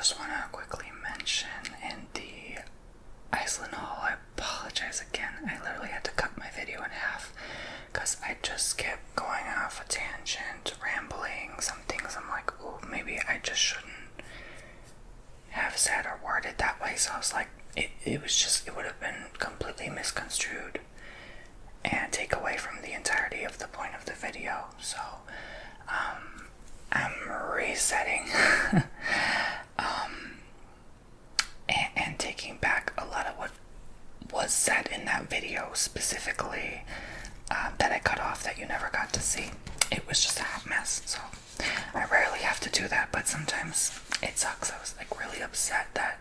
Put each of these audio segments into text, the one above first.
just want to quickly mention in the Iceland haul, I apologize again. I literally had to cut my video in half because I just kept going off a tangent, rambling, some things I'm like, ooh, maybe I just shouldn't have said or worded that way. So I was like, it would have been completely misconstrued and take away from the entirety of the point of the video. So I'm resetting and taking back a lot of what was said in that video, specifically that I cut off that you never got to see. It was just a hot mess, so I rarely have to do that, but sometimes it sucks. I was like really upset that,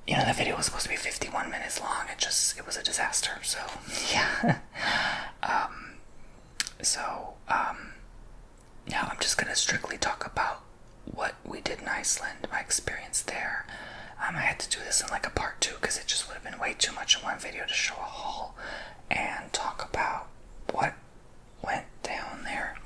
you know, the video was supposed to be 51 minutes long. It was a disaster. So yeah. Now I'm just gonna strictly talk about what we did in Iceland, my experience there. I had to do this in like a part 2 because it just would have been way too much in one video to show a haul and talk about what went down there.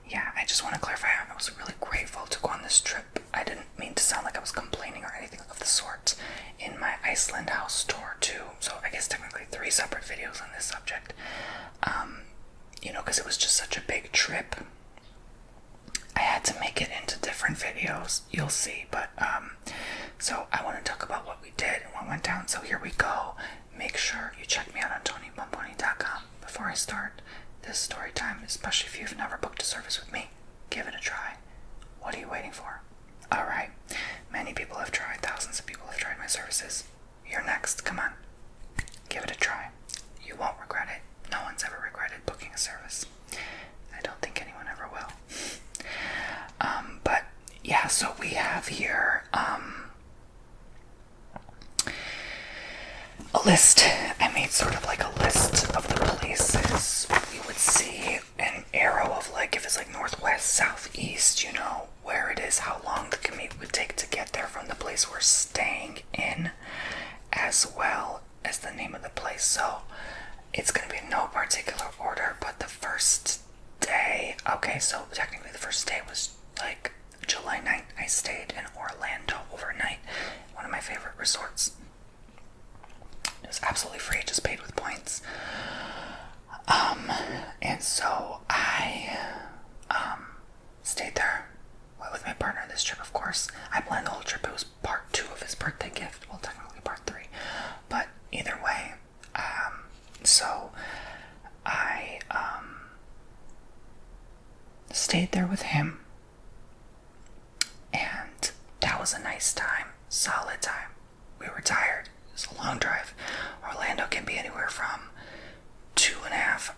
Yeah, I just want to clarify, I was really grateful to go on this trip. I didn't mean to sound like I was complaining or anything of the sort in my Iceland house tour too. So I guess technically 3 separate videos on this subject. You know, because it was just such a big trip. I had to make it into different videos, you'll see, but so I want to talk about what we did and what went down. So here we go. Make sure you check me out on TonyBomboni.com before I start this story time, especially if you've never booked a service with me. Give it a try. What are you waiting for? Alright, many people have tried, thousands of people have tried my services. You're next, come on. Give it a try. You won't regret it. No one's ever regretted booking a service. I don't think anyone ever will. But yeah, so we have here a list. I made sort of like a list of the places we would see, an arrow of like if it's like northwest, southeast, you know, where it is, how long the commute would take to get there from the place we're staying in, as well as the name of the place. So it's going to be in no particular order, but the first day, okay, so technically the first day was like July 9th. I stayed in Orlando overnight, one of my favorite resorts. It was absolutely free, just paid with points. And so I stayed there with my partner this trip, of course. I planned the whole trip. It was part 2 of his birthday gift. Well, technically part 3. But either way, so I stayed there with him. And that was a nice time. Solid time. We were tired. It was a long drive. Orlando can be anywhere from 2.5,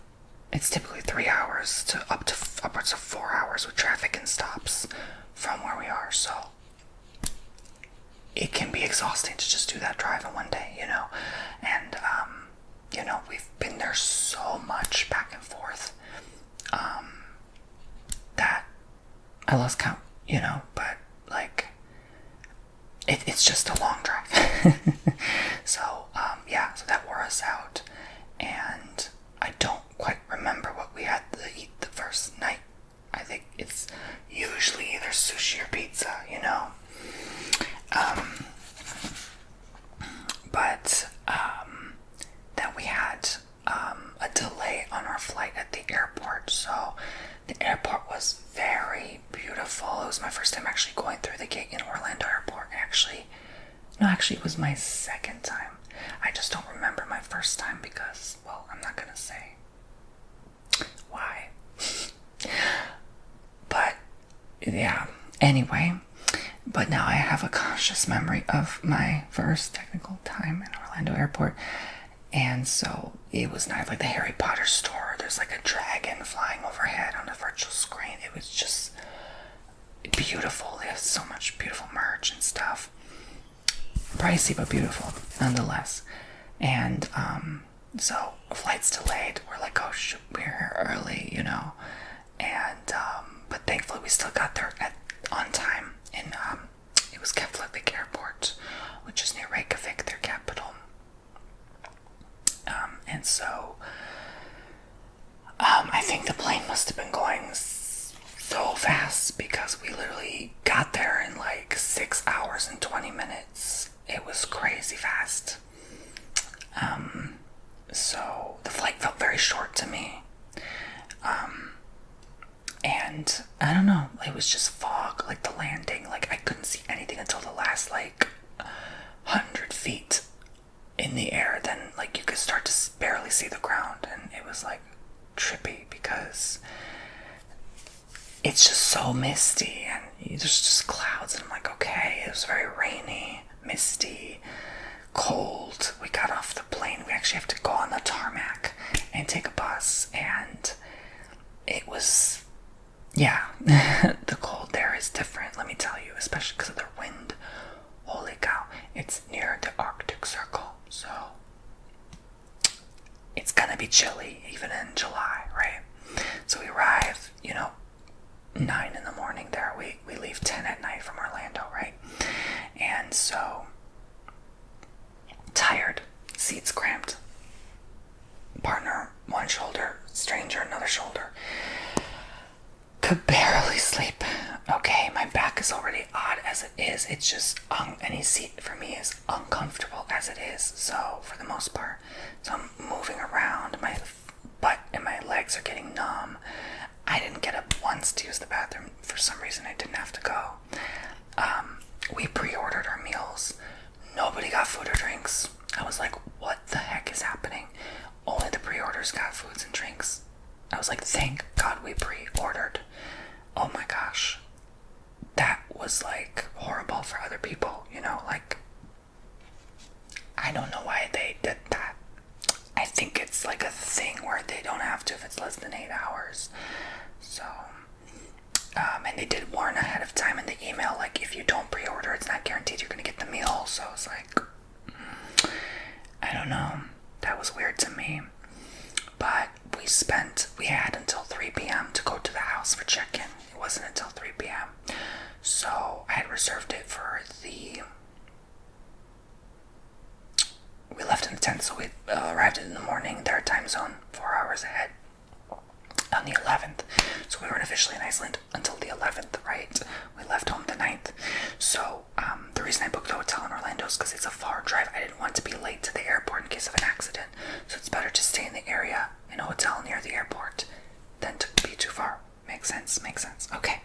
it's typically 3 hours to upwards of 4 hours with traffic and stops from where we are. So it can be exhausting to just do that drive in one day, you know. And you know, we've been there so much back and forth that I lost count, you know. But like it's just a long drive. So yeah, so that wore us out, and I don't quite remember what we had to eat the first night. I think it's usually either sushi or pizza, you know. But then we had a delay on our flight at the airport. So the airport was very beautiful. It was my first time actually going through the gate in Orlando Airport. Actually it was my second time. I just don't remember my first time because, well, I'm not gonna say why. But yeah, anyway, but now I have a conscious memory of my first technical time in Orlando Airport. And so it was nice, like the Harry Potter store. There's like a dragon flying overhead on a virtual screen. It was just beautiful. They have so much beautiful merch and stuff. Pricey but beautiful nonetheless. And so flight's delayed. We're like, oh shoot, we're here early, you know. And but thankfully we still got there on time. And it was Keflavik Airport, which is near Reykjavik, their capital. And so I think the plane must have been going so fast because we literally hours and 20 minutes. It was crazy fast. So the flight felt very short to me. And I don't know, it was just fog, like the landing. Like I couldn't see anything until the last 100 feet in the air. Then you could start to barely see the ground, and it was trippy because it's just so misty and there's just clouds, and I'm like, okay. It was very rainy, misty, cold. We got off the plane. We actually have to go on the tarmac and take a bus, and it was, yeah, the cold there is different, let me tell you, especially because of the wind. Holy cow. It's near the Arctic Circle, so it's gonna be chilly even in July, right? So we arrive, 9 in the morning there. We leave 10 at night from Orlando, right? And so, tired, seats cramped, partner one shoulder, stranger another shoulder. Could barely sleep. Okay, my back is already odd as it is. It's just, any seat for me is uncomfortable as it is, so for the most part. So I'm moving around, my butt and my legs are getting numb. I didn't get up once to use the bathroom. For some reason, I didn't have to go. We pre-ordered our meals. Nobody got food or drinks. I was like, what the heck is happening? Only the pre-orders got foods and drinks. I was like, thank God we pre-ordered. Oh my gosh. That was horrible for other people, I don't know why they did that. I think it's a thing where they don't have to if it's less than 8 hours. So, and they did warn ahead of time in the email, if you don't pre-order, it's not guaranteed you're gonna get the meal. So it's I don't know. That was weird to me. But we had until 3 p.m. to go to the house for check-in. It wasn't until 3 p.m. So I had reserved it for we left in the 10th, so we arrived in the morning, their time zone, 4 hours ahead, on the 11th. So we weren't officially in Iceland until the 11th, right? We left home the 9th. So the reason I booked the hotel in Orlando is because it's a far drive. I didn't want to be late to the airport in case of an accident. So it's better to stay in the area, in a hotel near the airport, than to be too far. Makes sense. Okay.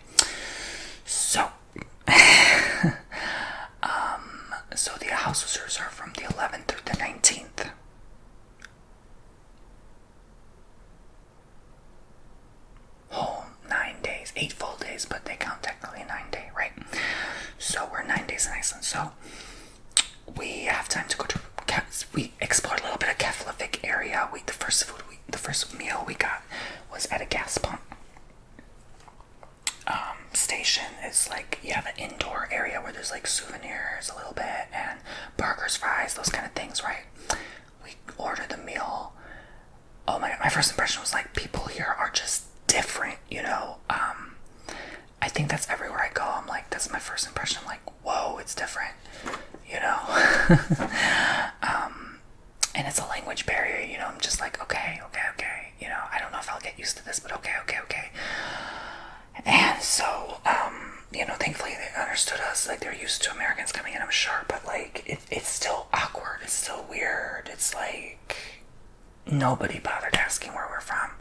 So, so the house was reserved from the 11th through the 19th. Whole 9 days, 8 full days, but they count technically a 9-day, right? So we're 9 days in Iceland. So we have time to go to. We explored a little bit of Keflavik area. The first meal we got was at a gas pump station. It's you have an indoor area where there's souvenirs a little bit and burgers, fries, those kind of things, right? We ordered the meal. Oh my god, my first impression was people here are just different, I think that's everywhere I go. I'm that's my first impression. Whoa, it's different, and it's a language barrier, I'm just okay, I don't know if I'll get used to this, but okay. And so, thankfully they understood us. They're used to Americans coming in, I'm sure, but it's still awkward. It's still weird. It's nobody bothered asking where we're from.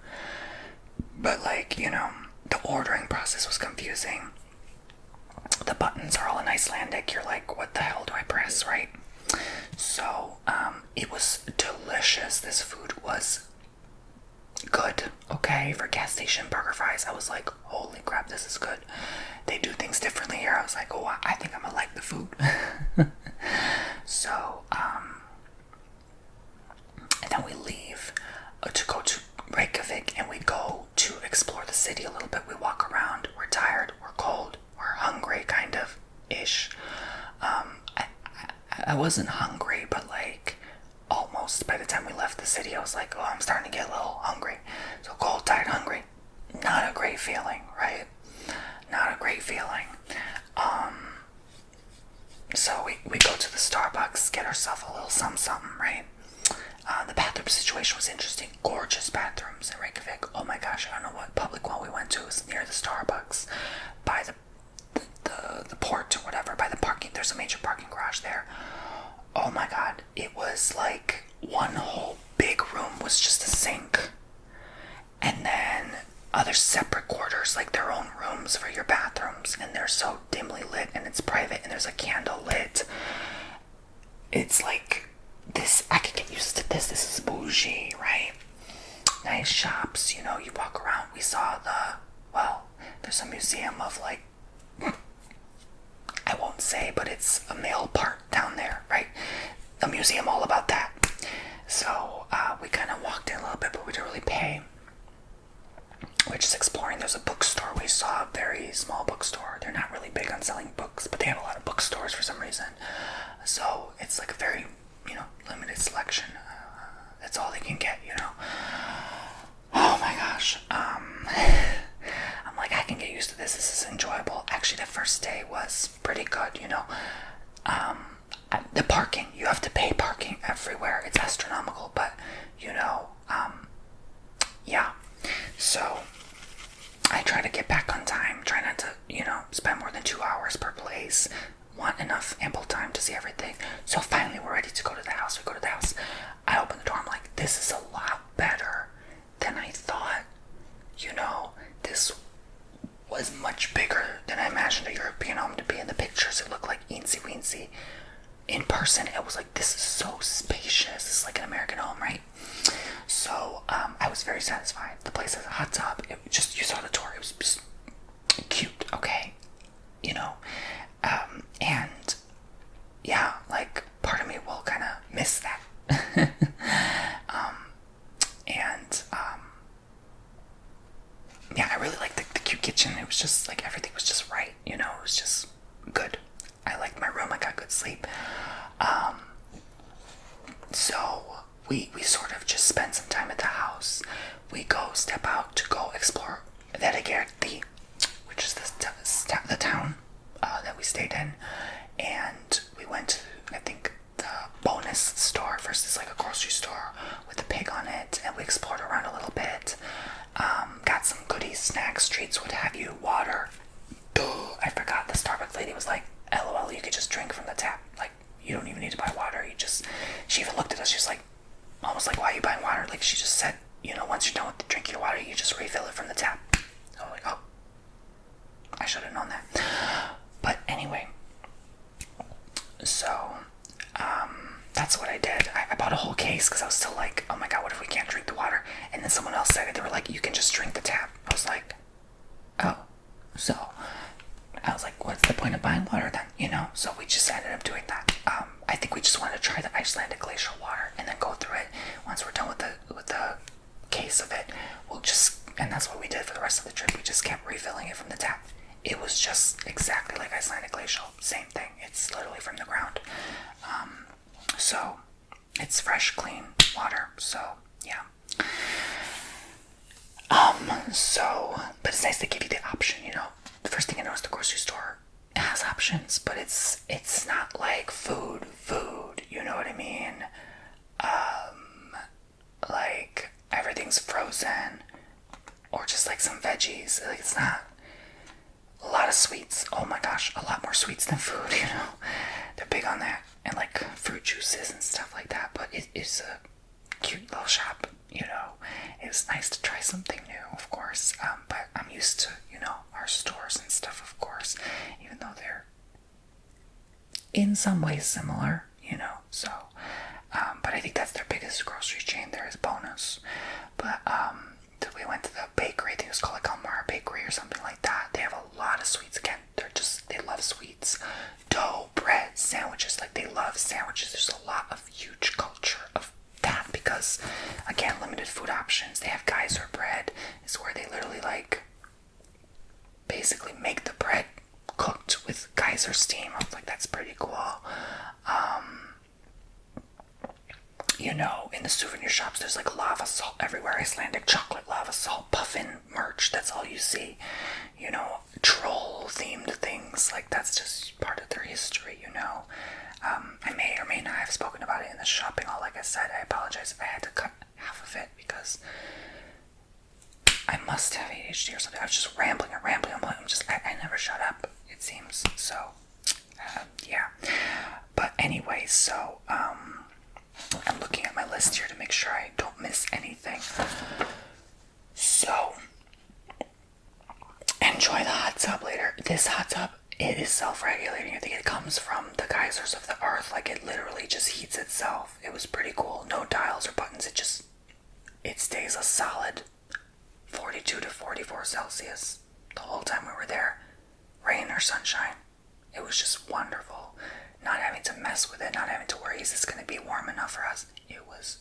But the ordering process was confusing. The buttons are all in Icelandic. You're what the hell do I press, right? So, it was delicious. This food was good, okay? For gas station burger fries, I was holy crap, this is good. They do things differently here. I was oh, I think I'm gonna like the food. So, and then we leave to go to Reykjavik, and we go to explore the city a little bit. We walk around. We're tired. We're cold. We're hungry, kind of ish. I wasn't hungry, but almost by the time we left the city, I was oh, I'm starting to get a little hungry. So cold, tired, hungry. Not a great feeling, right? Not a great feeling. So we go to the Starbucks, get ourselves a little something, right? The bathroom situation was interesting. Gorgeous bathrooms in Reykjavik. Oh my gosh, I don't know what public one we went to. It was near the Starbucks by the port or whatever, by the parking. There's a major parking garage there. Oh my god, it was like one whole big room was just a sink, and then other separate quarters, like their own rooms for your bathrooms, and they're so dimly lit, and it's private, and there's a candle lit. It's like this. I could get used to this. This is bougie, right? Nice shops, you know. You walk around. We saw there's a museum of like, I won't say, but it's a male part down there, right? A museum all about that. So we kind of walked in a little bit, but we didn't really pay. We're just exploring. There's a bookstore. We saw a very small bookstore. They're not really big on selling books, but they have a lot of bookstores for some reason. So it's like a very, limited selection. That's all they can get, Oh my gosh. I'm like, I can get used to this. This is enjoyable. Actually, the first day was pretty good, The parking, you have to pay parking everywhere. It's astronomical, but, yeah. So I try to get back on time, try not to, spend more than 2 hours per place, want enough ample time to see everything. So finally we're ready to go to the house. We go to the house. I open the door. I'm like, this is a lot better than I thought. This was much bigger than I imagined a European home to be. In the pictures, it looked like eensy weensy. In person, it was like, this is so spacious. This is like an American home, right? So I was very satisfied. The place has a hot tub. It just, you saw the tour. It was just cute, okay? And yeah, like part of me will kind of miss that. Yeah, I really liked the cute kitchen. It was just like everything was just right, it was just good. I liked my room. I got good sleep. So we sort of just spend some time at the house. We go step out to go explore Vedagirti, which is the town that we stayed in, and we went to, I think, the bonus store versus like a grocery store with a pig on it, and we explored around a little bit. Got some goodies, snacks, treats, what have you, water. I forgot, the Starbucks lady was like, LOL, you could just drink from the tap. Like, you don't even need to buy water. She even looked at us, she was like, almost like, why are you buying water? Like, she just said, once you're done with drinking your water, you just refill it from the tap. So I'm like, oh, I should have known that. But anyway, so, that's what I did. I bought a whole case because I was still like, oh my god, what if we can't drink the water? And then someone else said it. They were like, you can just drink the tap. I was like, oh. So I was like, what's the point of buying water then? So we just ended up doing that. I think we just wanted to try the Icelandic glacial water and then go through it. Once we're done with the case of it, and that's what we did for the rest of the trip. We just kept refilling it from the tap. It was just exactly like Icelandic glacial. Same thing. It's literally from the ground. So it's fresh, clean water. So yeah. But it's nice to give you the option, The first thing I noticed, the grocery store has options, but it's not like food, you know what I mean? Like everything's frozen, or just like some veggies. Like it's not a lot of sweets. Oh my gosh, a lot more sweets than food, They're big on that, and like fruit juices and stuff like that, but it is a cute little shop, It was nice to try something new, of course, but I'm used to, our stores and stuff, of course, even though they're in some ways similar, so, but I think that's their biggest grocery chain there is Bonus. But we went to the bakery. I think it was called like Almar Bakery or something like that. They have a lot of sweets. Again, they love sweets. Dough, bread, sandwiches. Like, they love sandwiches. There's a lot of huge culture of that because, again, limited food options. They have geyser bread. It's where they literally like basically make the bread cooked with geyser steam. I was like, that's pretty cool. In the souvenir shops, there's like lava salt everywhere. Icelandic chocolate lava salt puffin merch. That's all you see. Troll themed things. Like, that's just part of their history, I may or may not have spoken about it in the shopping haul. Like I said, I apologize if I had to cut half of it because I must have ADHD or something. I was just rambling. I never shut up. it seems. So, yeah. But anyway, so, I'm looking at my list here to make sure I don't miss anything. So, enjoy the hot tub later. This hot tub, it is self-regulating. I think it comes from the geysers of the earth. Like, it literally just heats itself. It was pretty cool. No dials or buttons. It stays a solid 42 to 44 Celsius the whole time we were there. Rain or sunshine. It was just wonderful. Not having to mess with it, not having to worry, is this going to be warm enough for us? It was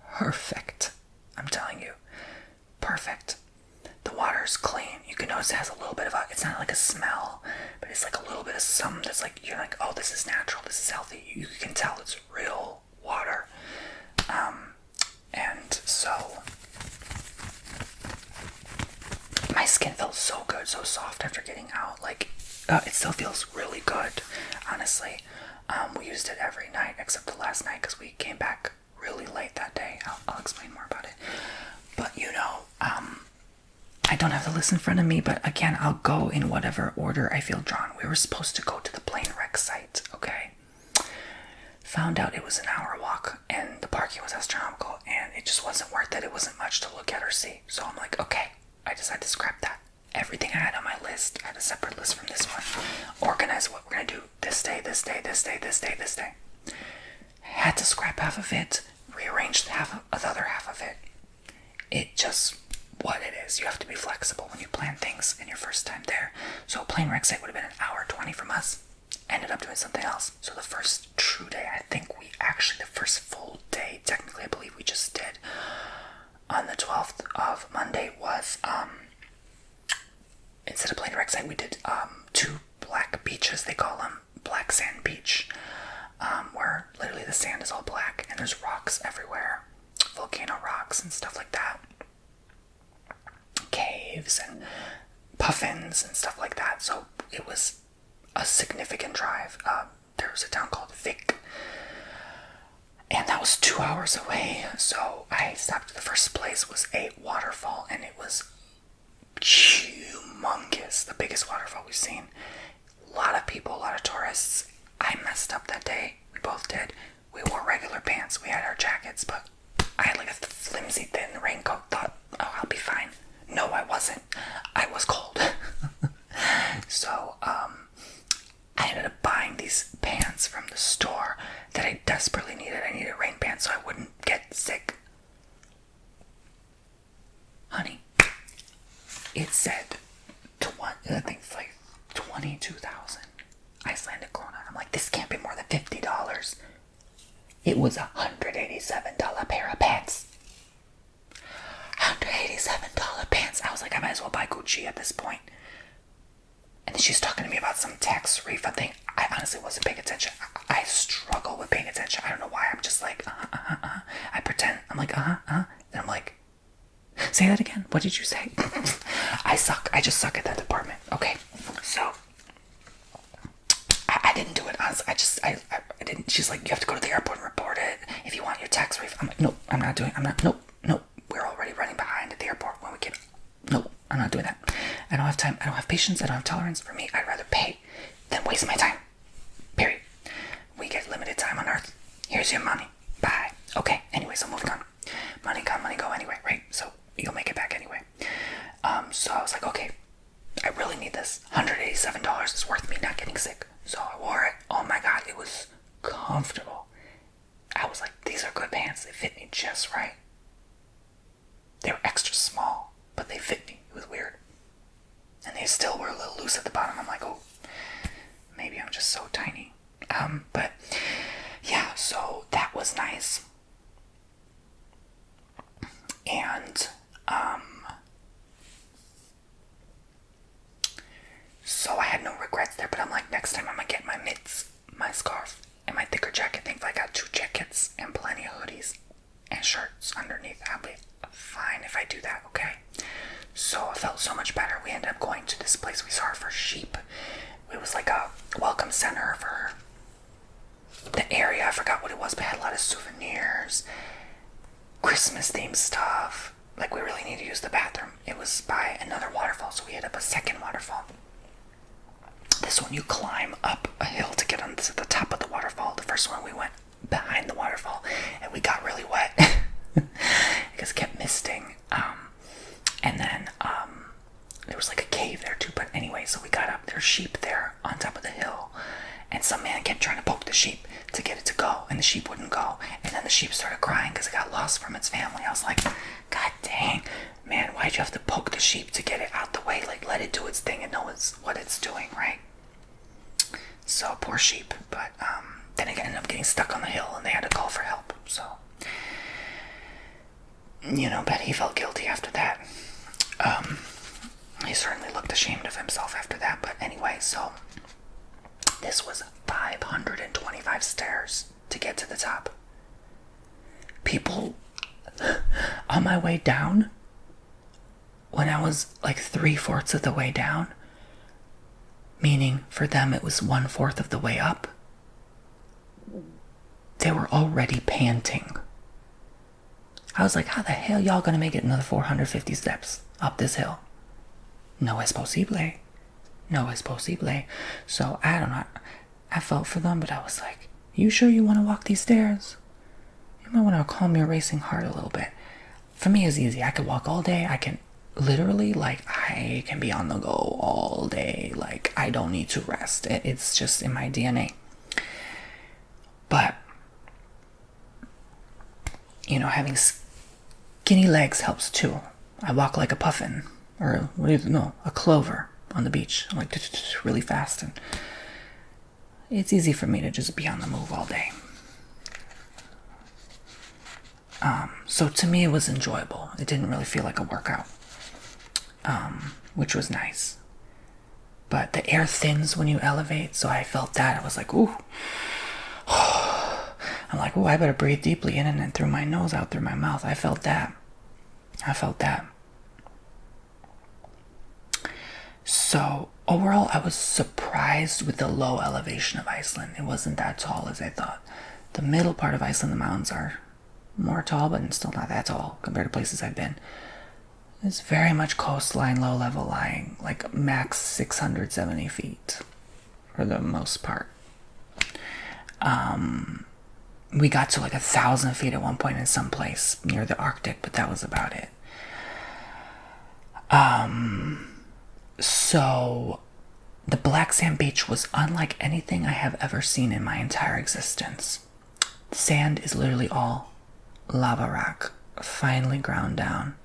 perfect. I'm telling you. Perfect. The water's clean. You can notice it has a little bit of it's not like a smell, but it's like a little bit of something that's like, you're like, oh, this is natural, this is healthy. You can tell it's real water. And so, my skin felt so good, so soft after getting out. Like, it still feels really good, honestly. We used it every night except the last night because we came back really late that day. I'll explain more about it. But, I don't have the list in front of me, but again, I'll go in whatever order I feel drawn. We were supposed to go to the plane wreck site, okay? Found out it was an hour walk, and the parking was astronomical, and it just wasn't worth it. It wasn't much to look at or see. So I'm like, okay, I decided to scrap that. Everything I had on my list, I had a separate list from this one. Organize what we're going to do this day, this day, this day, this day, this day. Had to scrap half of it, rearrange the other half of it. It just, what it is. You have to be flexible when you plan things in your first time there. So a plane wreck site would have been an hour 20 from us. Ended up doing something else. So the first true day, the first full day, technically I believe we just did, on the 12th of Monday was, instead of plane wreck site, we did 2 black beaches, they call them, black sand beach, where literally the sand is all black and there's rocks everywhere, volcano rocks and stuff like that, caves and puffins and stuff like that. So it was a significant drive. There was a town called Vic, and that was 2 hours away. So I stopped. The first place was a waterfall, and it was humongous, the biggest waterfall we've seen. A lot of people, a lot of tourists. I messed up that day. We both did. We wore regular pants. We had our jackets, but I had like a flimsy, thin raincoat. Thought, oh, I'll be fine. No, I wasn't. I was cold. So, I ended up buying these pants from the store that I desperately needed. I needed rain pants so I wouldn't get sick. Honey, it said, I think it's like 22,000 Icelandic krona. I'm like, this can't be more than $50. It was $187 pair of pants. $187 pants. I was like, I might as well buy Gucci at this point. And then she's talking to me about some tax refund thing. I honestly wasn't paying attention. I struggle with paying attention. I don't know why. I'm just like, I pretend. I'm like, Then I'm like, say that again. What did you say? I suck. I just suck at that department. Okay. So, I didn't do it. Honestly, I didn't. She's like, you have to go to the airport and report it if you want your tax refund. I'm like, nope, I'm not doing it. Nope. We're already running behind at the airport when we get. Nope, I'm not doing that. I don't have time. I don't have patience. I don't have tolerance. For me, I'd rather pay than waste my time. Period. We get limited time on Earth. Here's your money. Bye. Okay. Anyway, so moving on. Money come, money go. Anyway, right? So you'll make it back anyway. So I was like, okay, I really need this. $187 is worth me not getting sick. So I wore it. Oh my god, it was comfortable. I was like, these are good pants. They fit me just right. They were extra small, but they fit me. It was weird. And they still were a little loose at the bottom. I'm like, oh, maybe I'm just so tiny. But yeah, so that was nice. And, so I had no regrets there, but I'm like, next time I'm gonna get my mitts, my scarf, and my thicker jacket. I think if I got 2 jackets and plenty of hoodies and shirts underneath, I'll be fine if I do that, okay? So I felt so much better. We ended up going to this place we saw for sheep. It was like a welcome center for the area. I forgot what it was, but it had a lot of souvenirs, Christmas themed stuff. Like, we really need to use the bathroom. It was by another waterfall, so we hit up a second waterfall. This one you climb up a hill to get onto the top of the waterfall. The first one we went behind the waterfall and we got really wet because it kept misting. And then there was like a cave there too. But anyway, so we got up. There's sheep there on top of the hill, and some man kept trying to poke the sheep to get it to go, and the sheep wouldn't go. And then the sheep started crying because it got lost from its family. I was like, God dang, man, why'd you have to poke the sheep to get it out the way? Like, let it do its thing and know what it's doing, right? So poor sheep. But then it ended up getting stuck on the hill, and they had to call for help. So, bet he felt guilty after that. He certainly looked ashamed of himself after that. But anyway, so this was 525 stairs to get to the top. People on my way down, when I was like 3/4 of the way down, meaning for them it was 1/4 of the way up, they were already panting. I was like, how the hell y'all gonna make it another 450 steps up this hill? No es posible. No es posible. So I don't know. I felt for them, but I was like, you sure you want to walk these stairs? You might want to calm your racing heart a little bit. For me, it's easy. I could walk all day. I can literally, I can be on the go all day. I don't need to rest. It's just in my DNA. But, having skinny legs helps too. I walk like a puffin, or a clover on the beach. I'm like really fast, and it's easy for me to just be on the move all day. So to me, it was enjoyable. It didn't really feel like a workout, which was nice. But the air thins when you elevate, so I felt that. I was like, ooh. I'm like, ooh, I better breathe deeply in and then through my nose, out through my mouth. I felt that. So overall, I was surprised with the low elevation of Iceland. It wasn't that tall as I thought. The middle part of Iceland, the mountains are more tall, but still not that tall compared to places I've been. It's very much coastline, low level lying, like max 670 feet for the most part. We got to 1,000 feet at one point in some place near the Arctic, but that was about it. So the black sand beach was unlike anything I have ever seen in my entire existence. The sand is literally all lava rock, finely ground down,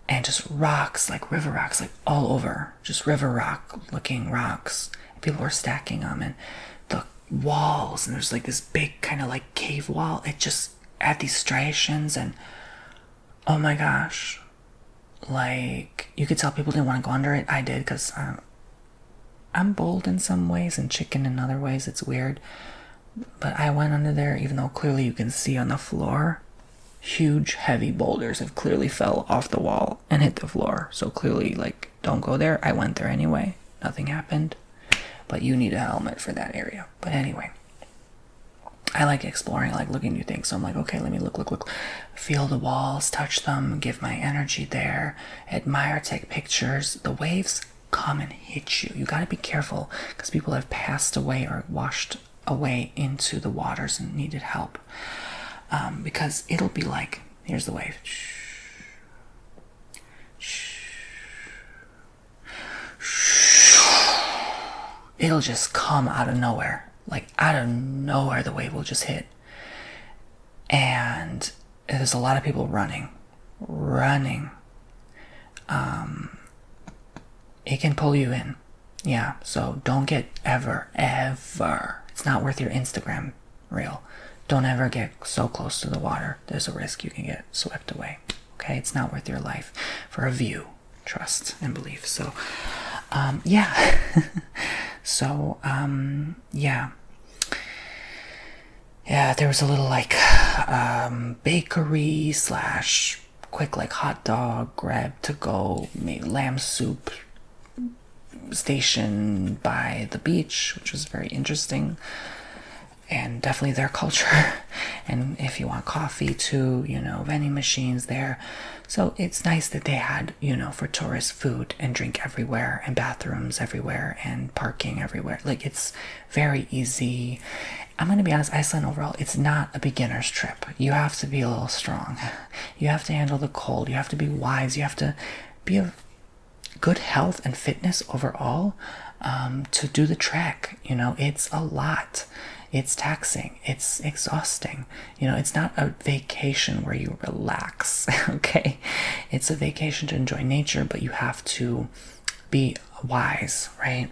and just rocks, like river rocks, all over, just river rock looking rocks. And people were stacking them, and the walls, and there's this big kind of cave wall. It just had these striations, and oh my gosh, you could tell people didn't want to go under it. I did, because I'm bold in some ways and chicken in other ways. It's weird. But I went under there, even though clearly you can see on the floor, huge, heavy boulders have clearly fell off the wall and hit the floor. So clearly, don't go there. I went there anyway. Nothing happened. But you need a helmet for that area. But anyway, I like exploring, I like looking at new things. So I'm like, okay, let me look. Feel the walls, touch them, give my energy there, admire, take pictures. The waves come and hit you. You got to be careful, because people have passed away or washed away into the waters and needed help. Because it'll be here's the wave. It'll just come out of nowhere. Out of nowhere, the wave will just hit. And there's a lot of people running. It can pull you in. Yeah, so don't get ever, it's not worth your Instagram reel. Don't ever get so close to the water. There's a risk you can get swept away. Okay, it's not worth your life for a view. Trust and belief. So, yeah. So, yeah. Yeah, there was a little bakery / quick hot dog grab to go, made lamb soup station by the beach, which was very interesting. and definitely their culture. And if you want coffee too, vending machines there. So it's nice that they had, for tourists, food and drink everywhere, and bathrooms everywhere, and parking everywhere. Like, it's very easy. I'm going to be honest, Iceland overall, it's not a beginner's trip. You have to be a little strong. You have to handle the cold. You have to be wise. You have to be of good health and fitness overall to do the trek. It's a lot. It's taxing. It's exhausting. It's not a vacation where you relax, okay? It's a vacation to enjoy nature, but you have to be wise, right?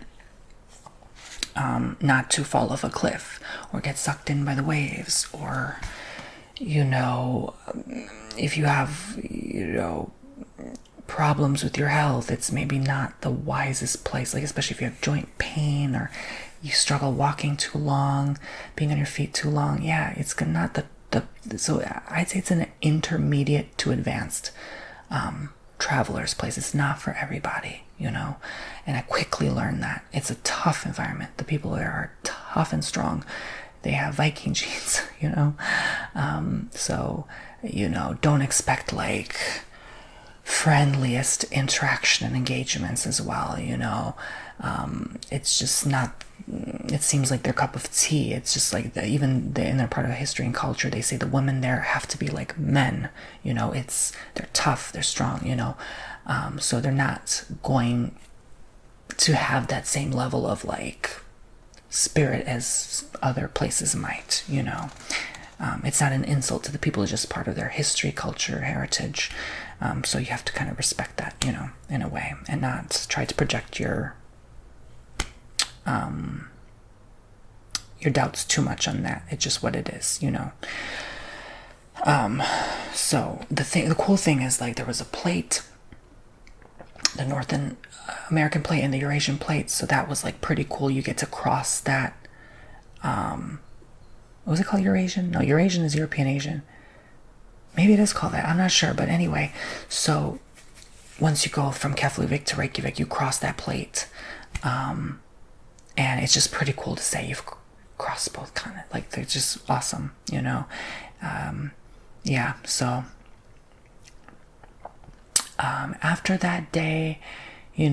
Not to fall off a cliff or get sucked in by the waves, or, if you have, problems with your health, it's maybe not the wisest place, like especially if you have joint pain or you struggle walking too long, being on your feet too long. Yeah, it's not so I'd say it's an intermediate to advanced traveler's place. It's not for everybody, and I quickly learned that. It's a tough environment. The people there are tough and strong. They have Viking genes, so don't expect like friendliest interaction and engagements as well. It's just not, it seems like their cup of tea. It's just like in their part of history and culture, they say the women there have to be like men. They're tough, they're strong. So they're not going to have that same level of like spirit as other places might. It's not an insult to the people. It's just part of their history, culture, heritage. So you have to kind of respect that, in a way, and not try to project your doubts too much on that. It's just what it is, So the cool thing is, like, there was a plate, the North American plate and the Eurasian plate. So that was like pretty cool. You get to cross that. What was it called? Eurasian? No, Eurasian is European Asian. Maybe it is called that. I'm not sure. But anyway, so once you go from Keflavik to Reykjavik, you cross that plate. And it's just pretty cool to say you've crossed both continents. Like, they're just awesome, Yeah, so after that day, we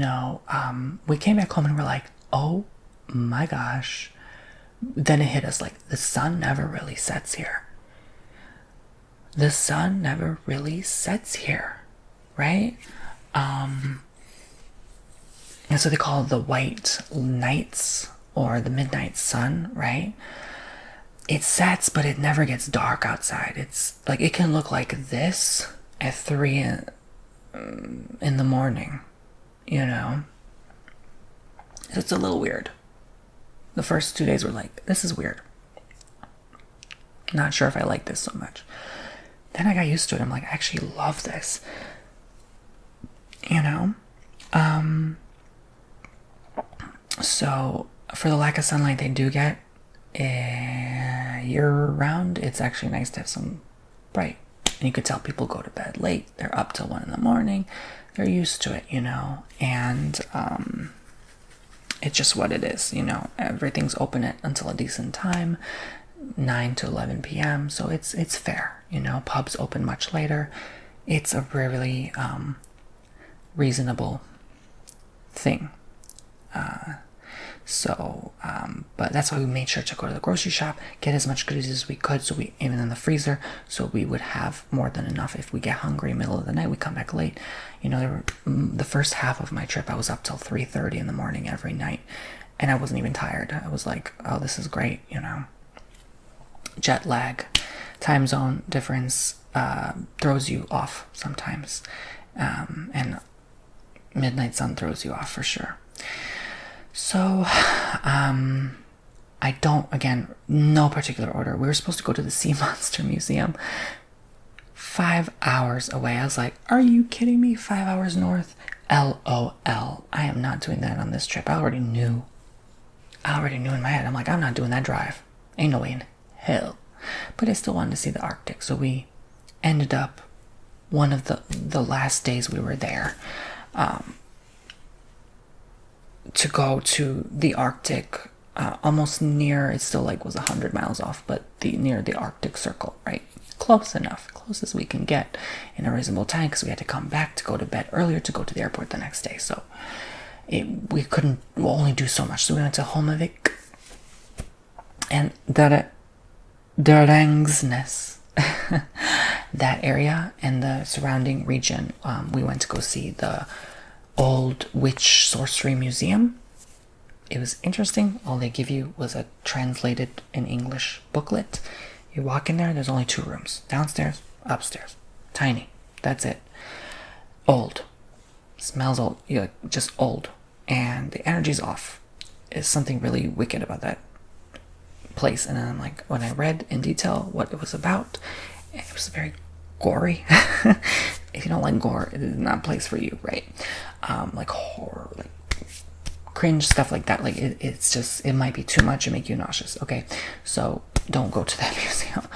came back home and we're like, oh my gosh. Then it hit us like, the sun never really sets here. The sun never really sets here, right? And so they call it the white nights or the midnight sun, right? It sets, but it never gets dark outside. It's like, it can look like this at 3 in the morning, It's a little weird. The first 2 days were like, this is weird. Not sure if I like this so much. Then I got used to it. I'm like, I actually love this. So for the lack of sunlight they do get year round, it's actually nice to have some bright. And you could tell people go to bed late. They're up till 1 in the morning. They're used to it, and it's just what it is, Everything's open until a decent time, 9 to 11 p.m. So it's fair, Pubs open much later. It's a really reasonable thing. But that's why we made sure to go to the grocery shop, get as much goodies as we could, so we, even in the freezer, so we would have more than enough if we get hungry middle of the night. We come back late. The first half of my trip, I was up till 3:30 in the morning every night, and I wasn't even tired. I was like, oh, this is great, Jet lag, time zone difference throws you off sometimes, and midnight sun throws you off for sure. So, I don't, again, no particular order. We were supposed to go to the Sea Monster Museum, 5 hours away. I was like, are you kidding me? 5 hours north? LOL. I am not doing that on this trip. I already knew in my head. I'm like, I'm not doing that drive. Ain't no way in hell. But I still wanted to see the Arctic. So we ended up, one of the last days we were there, to go to the Arctic almost near, it still like was 100 miles off, but near the Arctic Circle, right? Close enough, close as we can get in a reasonable time, because we had to come back to go to bed earlier to go to the airport the next day. So we couldn't only do so much. So we went to Holmavik and Darangsnes, that area and the surrounding region. We went to go see the old witch sorcery museum. It was interesting. All they give you was a translated in English booklet. You walk in there, there's only 2 rooms. Downstairs, upstairs. Tiny. That's it. Old. Smells old. You're like, just old. And the energy's off. There's something really wicked about that place. And then I'm like, when I read in detail what it was about, it was very gory. If you don't like gore, it is not a place for you, right? Like horror, like cringe stuff like that. Like it's just, it might be too much and make you nauseous. Okay, so don't go to that museum.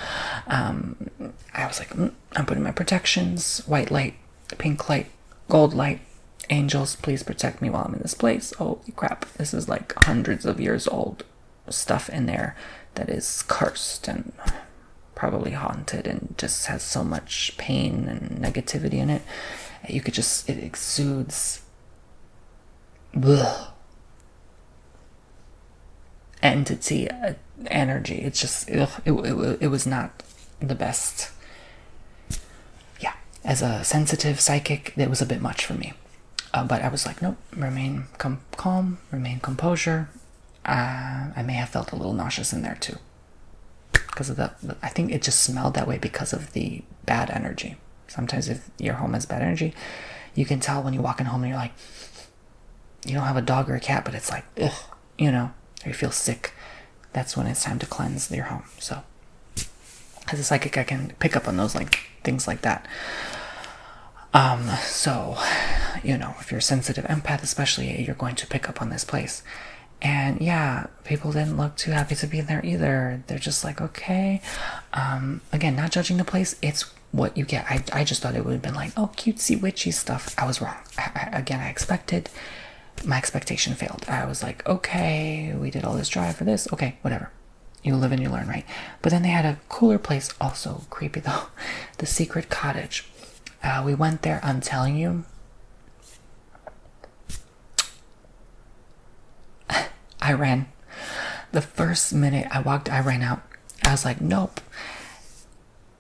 I was like, I'm putting my protections: white light, pink light, gold light. Angels, please protect me while I'm in this place. Holy crap, this is like hundreds of years old stuff in there that is cursed and probably haunted and just has so much pain and negativity in it. You could just, it exudes entity, energy. It's just, it was not the best. Yeah, as a sensitive psychic, it was a bit much for me. But I was like, nope, remain calm, remain composure. I may have felt a little nauseous in there too, because of I think it just smelled that way because of the bad energy. Sometimes if your home has bad energy, you can tell when you walk in home and you're like, you don't have a dog or a cat, but it's like, ugh, you know, or you feel sick. That's when it's time to cleanse your home. So as a psychic, I can pick up on those, like things like that. So, you know, if you're a sensitive empath especially, you're going to pick up on this place. And yeah, people didn't look too happy to be there either. They're just like, okay. Again, not judging the place, it's what you get. I just thought it would have been like, oh, cutesy witchy stuff. I was wrong. I expected, my expectation failed. I was like, okay, we did all this drive for this. Okay, whatever. You live and you learn, right? But then they had a cooler place, also creepy though, the Secret Cottage. We went there, I'm telling you, I ran. The first minute I walked, I ran out. I was like, nope.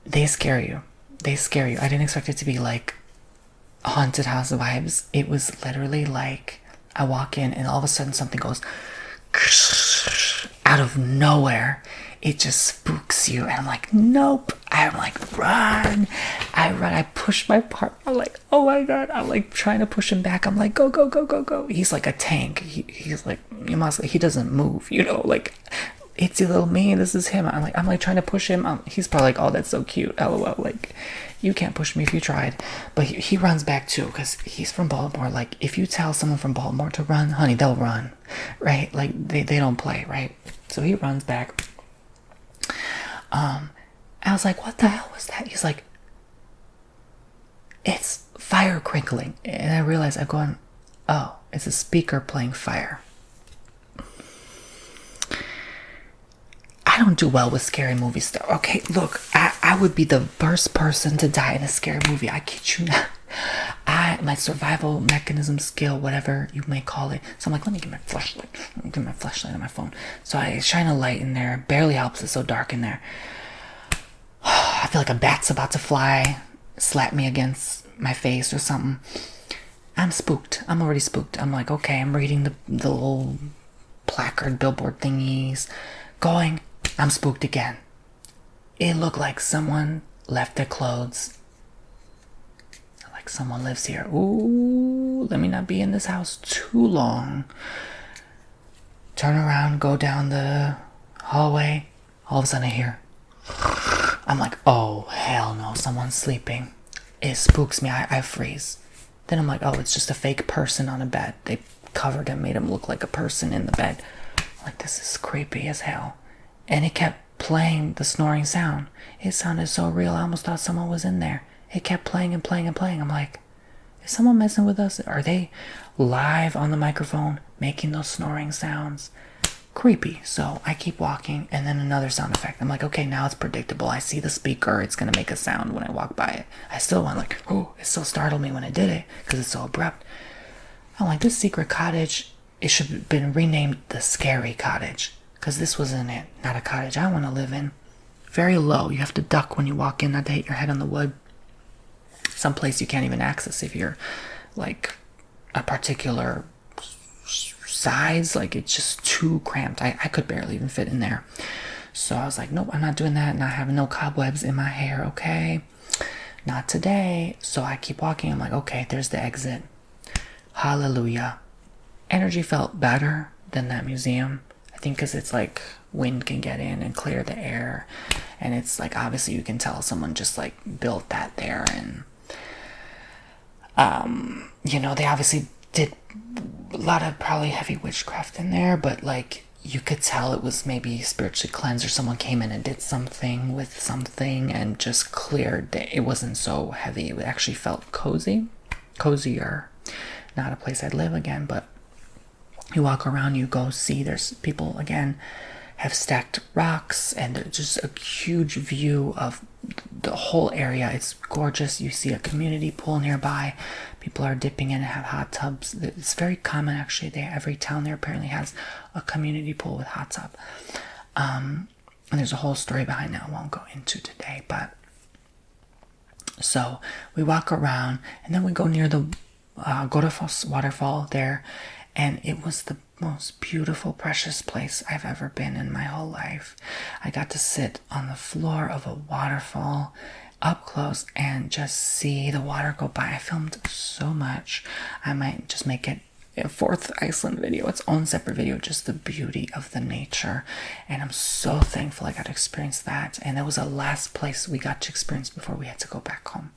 They scare you. They scare you. I didn't expect it to be like haunted house vibes. It was literally like I walk in and all of a sudden something goes out of nowhere. It just spooks you. And I'm like, nope. I'm like, run. I run. I push my partner. I'm like, oh my God. I'm like trying to push him back. I'm like, go, go, go, go, go. He's like a tank. He's like, he doesn't move, you know, like, it's a little me. This is him. I'm like trying to push him. He's probably like, oh, that's so cute. LOL. Like, you can't push me if you tried. But he runs back too, because he's from Baltimore. Like, if you tell someone from Baltimore to run, honey, they'll run, right? Like, they don't play, right? So he runs back. I was like, what the hell was that? He's like, it's fire crinkling. And I realized I'm going, oh, it's a speaker playing fire. I don't do well with scary movie stuff. Okay, look, I would be the first person to die in a scary movie. I kid you not. My survival mechanism skill, whatever you may call it. So I'm like, let me get my flashlight. Get my flashlight on my phone. So I shine a light in there. Barely helps. It's so dark in there. I feel like a bat's about to fly, slap me against my face or something. I'm spooked. I'm already spooked. I'm like, okay, I'm reading the little placard billboard thingies. Going, I'm spooked again. It looked like someone left their clothes. Like someone lives here. Ooh, let me not be in this house too long. Turn around, go down the hallway. All of a sudden I hear. I'm like, oh, hell no, someone's sleeping. It spooks me. I freeze. Then I'm like, oh, it's just a fake person on a bed. They covered him, made him look like a person in the bed. I'm like, this is creepy as hell. And it kept playing the snoring sound. It sounded so real. I almost thought someone was in there. It kept playing and playing and playing. I'm like, is someone messing with us? Are they live on the microphone making those snoring sounds? creepy. So I keep walking, and then another sound effect. I'm like, okay, now it's predictable. I see the speaker. It's going to make a sound when I walk by it. I still want, like, oh, it still startled me when I did it because it's so abrupt. I'm like, this secret cottage, it should have been renamed the Scary Cottage because this wasn't it. Not a cottage I want to live in. Very low. You have to duck when you walk in, not to hit your head on the wood. Some place you can't even access if you're like a particular size. Like, it's just too cramped. I could barely even fit in there. So I was like, nope, I'm not doing that. Not having no cobwebs in my hair, okay? Not today. So I keep walking. I'm like, okay, there's the exit. Hallelujah. Energy felt better than that museum. I think because it's like wind can get in and clear the air. And it's like, obviously you can tell someone just like built that there. And, you know, they obviously did a lot of probably heavy witchcraft in there. But like, you could tell it was maybe spiritually cleansed, or someone came in and did something with something and just cleared it. It wasn't so heavy. It actually felt cozier. Not a place I'd live again, but you walk around, you go see, there's people again have stacked rocks, and just a huge view of the whole area. It's gorgeous. You see a community pool nearby. People are dipping in and have hot tubs. It's very common, actually. Every town there apparently has a community pool with hot tub. And there's a whole story behind that I won't go into today. But so we walk around, and then we go near the Godafoss waterfall there, and it was the most beautiful, precious place I've ever been in my whole life. I got to sit on the floor of a waterfall up close and just see the water go by. I filmed so much. I might just make it a fourth Iceland video, its own separate video, just the beauty of the nature. And I'm so thankful I got to experience that. And that was the last place we got to experience before we had to go back home.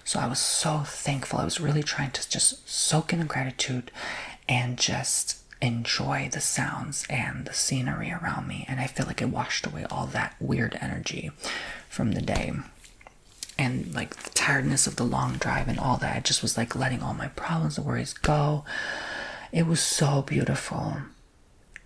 So I was so thankful. I was really trying to just soak in the gratitude and just enjoy the sounds and the scenery around me. And I feel like it washed away all that weird energy from the day. And like the tiredness of the long drive and all that. I just was like letting all my problems and worries go. It was so beautiful.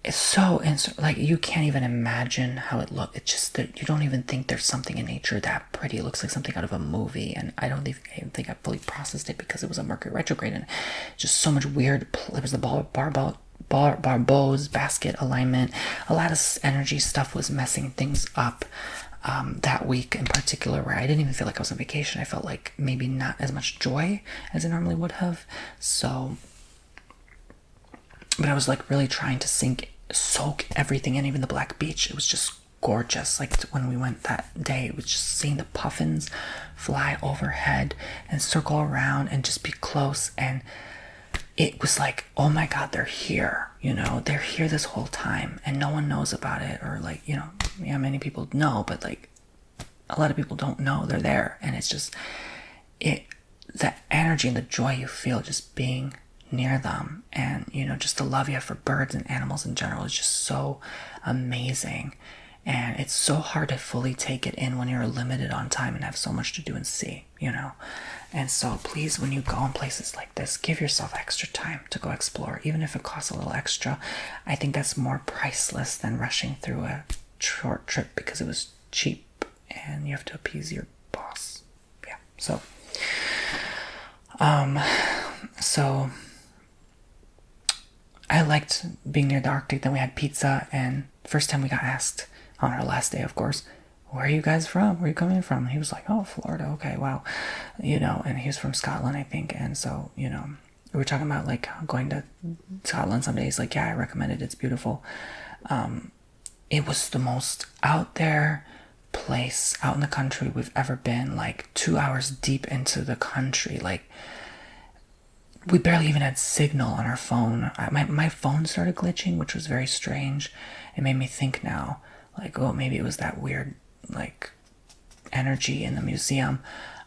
It's so like, you can't even imagine how it looked. It's just that you don't even think there's something in nature that pretty. It looks like something out of a movie, and I don't even think I fully processed it because it was a Mercury retrograde and just so much weird. It was the Barbeau's basket alignment. A lot of energy stuff was messing things up that week in particular, where I didn't even feel like I was on vacation. I felt like maybe not as much joy as I normally would have. So, but I was like really trying to soak everything in, even the Black Beach. It was just gorgeous. Like when we went that day, it was just seeing the puffins fly overhead and circle around and just be close. And it was like, oh my God, they're here. You know, they're here this whole time and no one knows about it. Or like, you know, yeah, many people know, but like a lot of people don't know they're there. And it's just the energy and the joy you feel just being near them, and you know, just the love you have for birds and animals in general is just so amazing. And it's so hard to fully take it in when you're limited on time and have so much to do and see, you know. And so please, when you go in places like this, give yourself extra time to go explore, even if it costs a little extra. I think that's more priceless than rushing through a short trip because it was cheap and you have to appease your boss. Yeah. So I liked being near the Arctic. Then we had pizza, and first time we got asked on our last day, of course, where are you guys from? Where are you coming from? And he was like, oh, Florida. Okay, wow. You know, and he was from Scotland, I think. And so, you know, we were talking about like going to Scotland someday. He's like, yeah, I recommend it. It's beautiful. It was the most out there place out in the country we've ever been, like 2 hours deep into the country. Like, we barely even had signal on our phone. My phone started glitching, which was very strange. It made me think now, like, oh, maybe it was that weird, like, energy in the museum.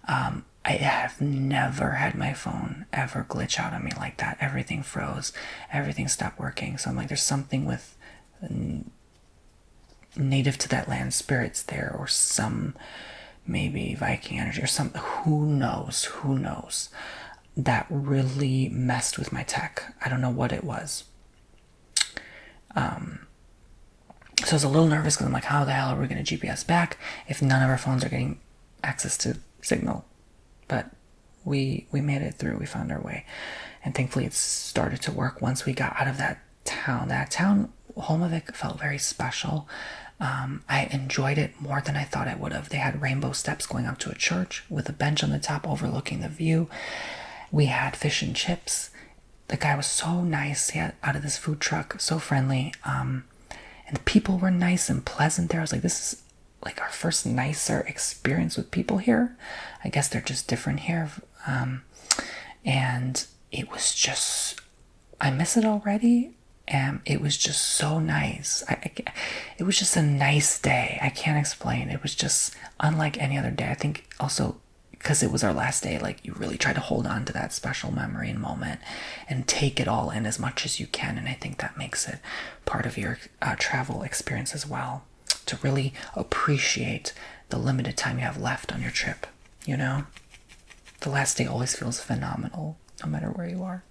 I have never had my phone ever glitch out on me like that. Everything froze. Everything stopped working. So I'm like, there's something with native to that land spirits there, or some maybe Viking energy or something. Who knows? That really messed with my tech. I don't know what it was. So I was a little nervous because I'm like, how the hell are we going to GPS back if none of our phones are getting access to signal? But we made it through. We found our way. And thankfully it started to work once we got out of that town. That town, Holmavik, felt very special. I enjoyed it more than I thought I would have. They had rainbow steps going up to a church with a bench on the top overlooking the view. We had fish and chips. The guy was so nice. He had out of this food truck, so friendly. And the people were nice and pleasant there. I was like, this is like our first nicer experience with people here. I guess they're just different here. And it was just, I miss it already. And it was just so nice. It was just a nice day. I can't explain. It was just unlike any other day. I think also because it was our last day, like you really try to hold on to that special memory and moment and take it all in as much as you can. And I think that makes it part of your travel experience as well, to really appreciate the limited time you have left on your trip. You know, the last day always feels phenomenal, no matter where you are.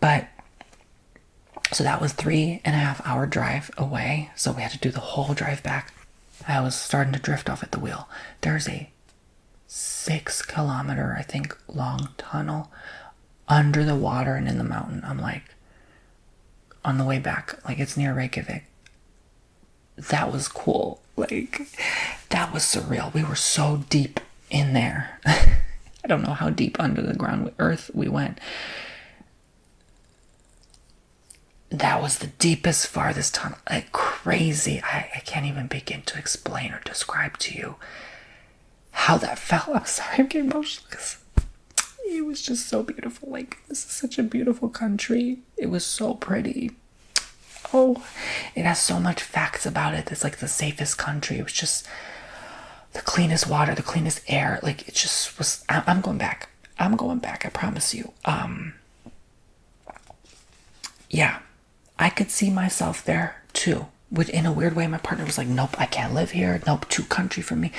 But so that was 3.5 hour drive away. So we had to do the whole drive back. I was starting to drift off at the wheel. There's a 6 kilometer, I think, long tunnel under the water and in the mountain. I'm like, on the way back, like it's near Reykjavik. That was cool. Like, that was surreal. We were so deep in there. I don't know how deep under the ground earth we went. That was the deepest, farthest tunnel. Like, crazy. I can't even begin to explain or describe to you how that felt. I'm sorry, I'm getting emotional because it was just so beautiful. Like, this is such a beautiful country. It was so pretty. Oh, it has so much facts about it. It's like the safest country. It was just the cleanest water, the cleanest air. Like, it just was. I'm going back. I'm going back, I promise you. Yeah, I could see myself there too. In a weird way, my partner was like, nope, I can't live here. Nope, too country for me.